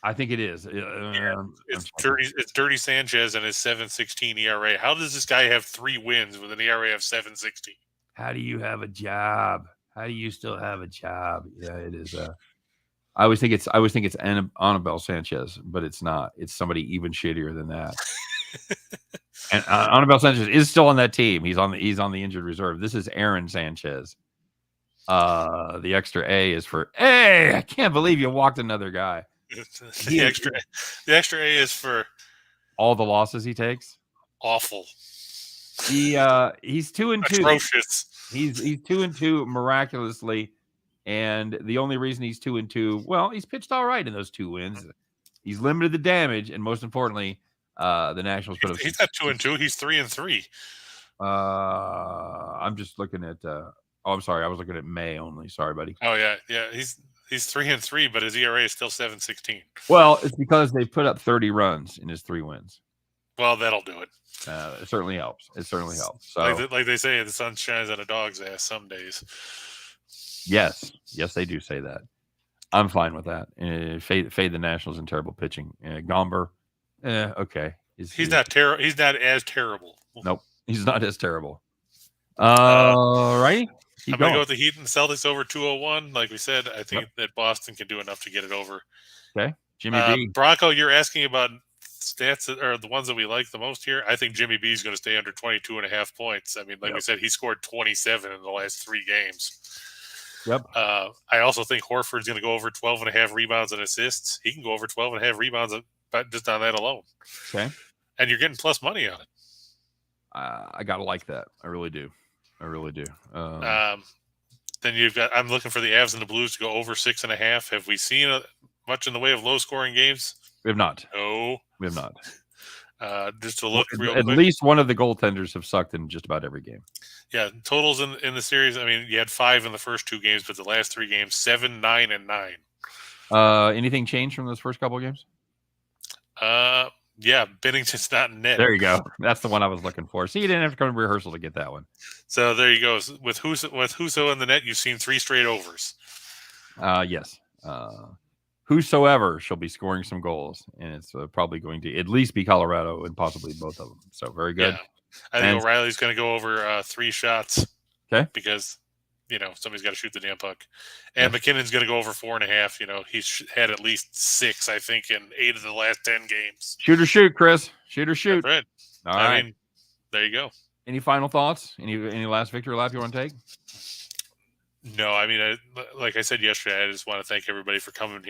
Speaker 1: I think it is.
Speaker 2: It's Dirty Sanchez and his 7.16 ERA. How does this guy have 3 wins with an ERA of 7.16?
Speaker 1: How do you have a job? How do you still have a job? Yeah, it is. I always think it's Anibal Sanchez, but it's not. It's somebody even shittier than that. And Anibal Sanchez is still on that team. He's on the injured reserve. This is Aaron Sanchez. The extra A is for hey, I can't believe you walked another guy.
Speaker 2: The extra A is for
Speaker 1: all the losses he takes.
Speaker 2: Awful.
Speaker 1: He's 2-2.
Speaker 2: Atrocious.
Speaker 1: He's 2-2 miraculously, and the only reason he's 2-2, well, he's pitched all right in those 2 wins. He's limited the damage, and most importantly, the Nationals put up.
Speaker 2: He's not 2-2. He's 3-3.
Speaker 1: I'm just looking at. I'm sorry. I was looking at May only. Sorry, buddy.
Speaker 2: Oh yeah. He's 3-3, but his ERA is still 7.16.
Speaker 1: Well, it's because they put up 30 runs in his 3 wins.
Speaker 2: Well, that'll do it.
Speaker 1: It certainly helps. So,
Speaker 2: like they say, the sun shines on a dog's ass some days.
Speaker 1: Yes, they do say that. I'm fine with that. Fade the Nationals in terrible pitching. Gomber, okay.
Speaker 2: He's not terrible. He's not as terrible.
Speaker 1: Nope, he's not as terrible. Right.
Speaker 2: I'm going to go with the Heat and Celtics over 201. Like we said, I think that Boston can do enough to get it over.
Speaker 1: Okay. Jimmy B.
Speaker 2: Bronco, you're asking about stats that are the ones that we like the most here. I think Jimmy B is going to stay under 22.5 points. I mean, like we said, he scored 27 in the last 3 games.
Speaker 1: Yep.
Speaker 2: I also think Horford's going to go over 12.5 rebounds and assists. He can go over 12.5 rebounds just on that alone.
Speaker 1: Okay.
Speaker 2: And you're getting plus money on it.
Speaker 1: I got to like that. I really do.
Speaker 2: Then you've got. I'm looking for the Avs and the Blues to go over 6.5. Have we seen much in the way of low-scoring games?
Speaker 1: We have not.
Speaker 2: No,
Speaker 1: we have not.
Speaker 2: Just to look real
Speaker 1: quick. At least one of the goaltenders have sucked in just about every game.
Speaker 2: Yeah, totals in the series. I mean, you had 5 in the first 2 games, but the last 3 games, 7, 9, and 9.
Speaker 1: Anything changed from those first couple of games?
Speaker 2: Yeah, Binnington's not in net.
Speaker 1: There you go. That's the one I was looking for. See, you didn't have to come to rehearsal to get that one.
Speaker 2: So there you go. With Husso in the net, you've seen 3 straight overs.
Speaker 1: Yes. Whosoever shall be scoring some goals, and it's probably going to at least be Colorado and possibly both of them. So very good. Yeah.
Speaker 2: I think O'Reilly's going to go over 3 shots.
Speaker 1: Okay.
Speaker 2: Because somebody's got to shoot the damn puck. And McKinnon's going to go over 4.5. He's had at least 6, I think, in 8 of the last 10 games.
Speaker 1: Shoot or shoot, Chris. Shoot or shoot.
Speaker 2: That's right.
Speaker 1: All right.
Speaker 2: I mean, there you go.
Speaker 1: Any final thoughts? Any last victory lap you want to take?
Speaker 2: No, I mean, like I said yesterday, I just want to thank everybody for coming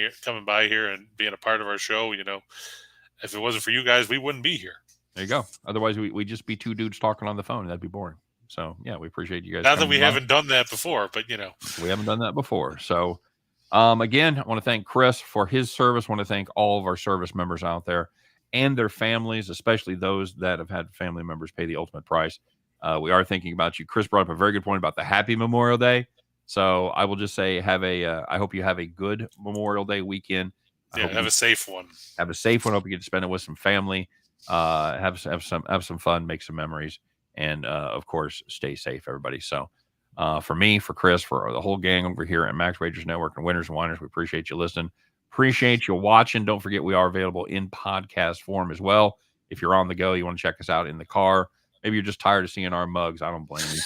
Speaker 2: by here and being a part of our show. If it wasn't for you guys, we wouldn't be here.
Speaker 1: There you go. Otherwise, we'd just be 2 dudes talking on the phone. That'd be boring. So, yeah, we appreciate you guys.
Speaker 2: Not that we haven't done that before, but,
Speaker 1: We haven't done that before. So, again, I want to thank Chris for his service. I want to thank all of our service members out there. and their families, especially those that have had family members pay the ultimate price. We are thinking about you. Chris brought up a very good point about the happy Memorial Day. So I will just say, I hope you have a good Memorial Day weekend.
Speaker 2: Have a safe one.
Speaker 1: Have a safe one. Hope you get to spend it with some family. Have some fun, make some memories, and of course, stay safe, everybody. So, for me, for Chris, for the whole gang over here at Max Wagers Network and Whiners and Whiners, we appreciate you listening. Appreciate you watching. Don't forget, we are available in podcast form as well. If you're on the go, you want to check us out in the car. Maybe you're just tired of seeing our mugs. I don't blame you.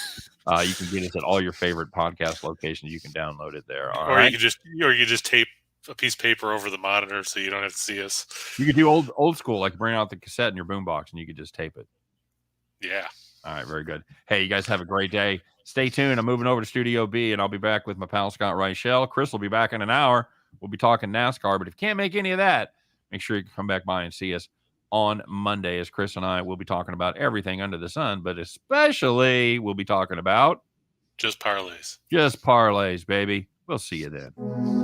Speaker 1: You can get us at all your favorite podcast locations. You can download it there. All right.
Speaker 2: You can just tape a piece of paper over the monitor so you don't have to see us.
Speaker 1: You could do old school, like bring out the cassette in your boombox and you could just tape it.
Speaker 2: Yeah.
Speaker 1: All right, very good. Hey, you guys have a great day. Stay tuned. I'm moving over to Studio B, and I'll be back with my pal Scott Reichel. Chris will be back in an hour. We'll be talking NASCAR, but if you can't make any of that, make sure you can come back by and see us on Monday, as Chris and I will be talking about everything under the sun, but especially we'll be talking about
Speaker 2: Just parlays.
Speaker 1: Just parlays, baby. We'll see you then.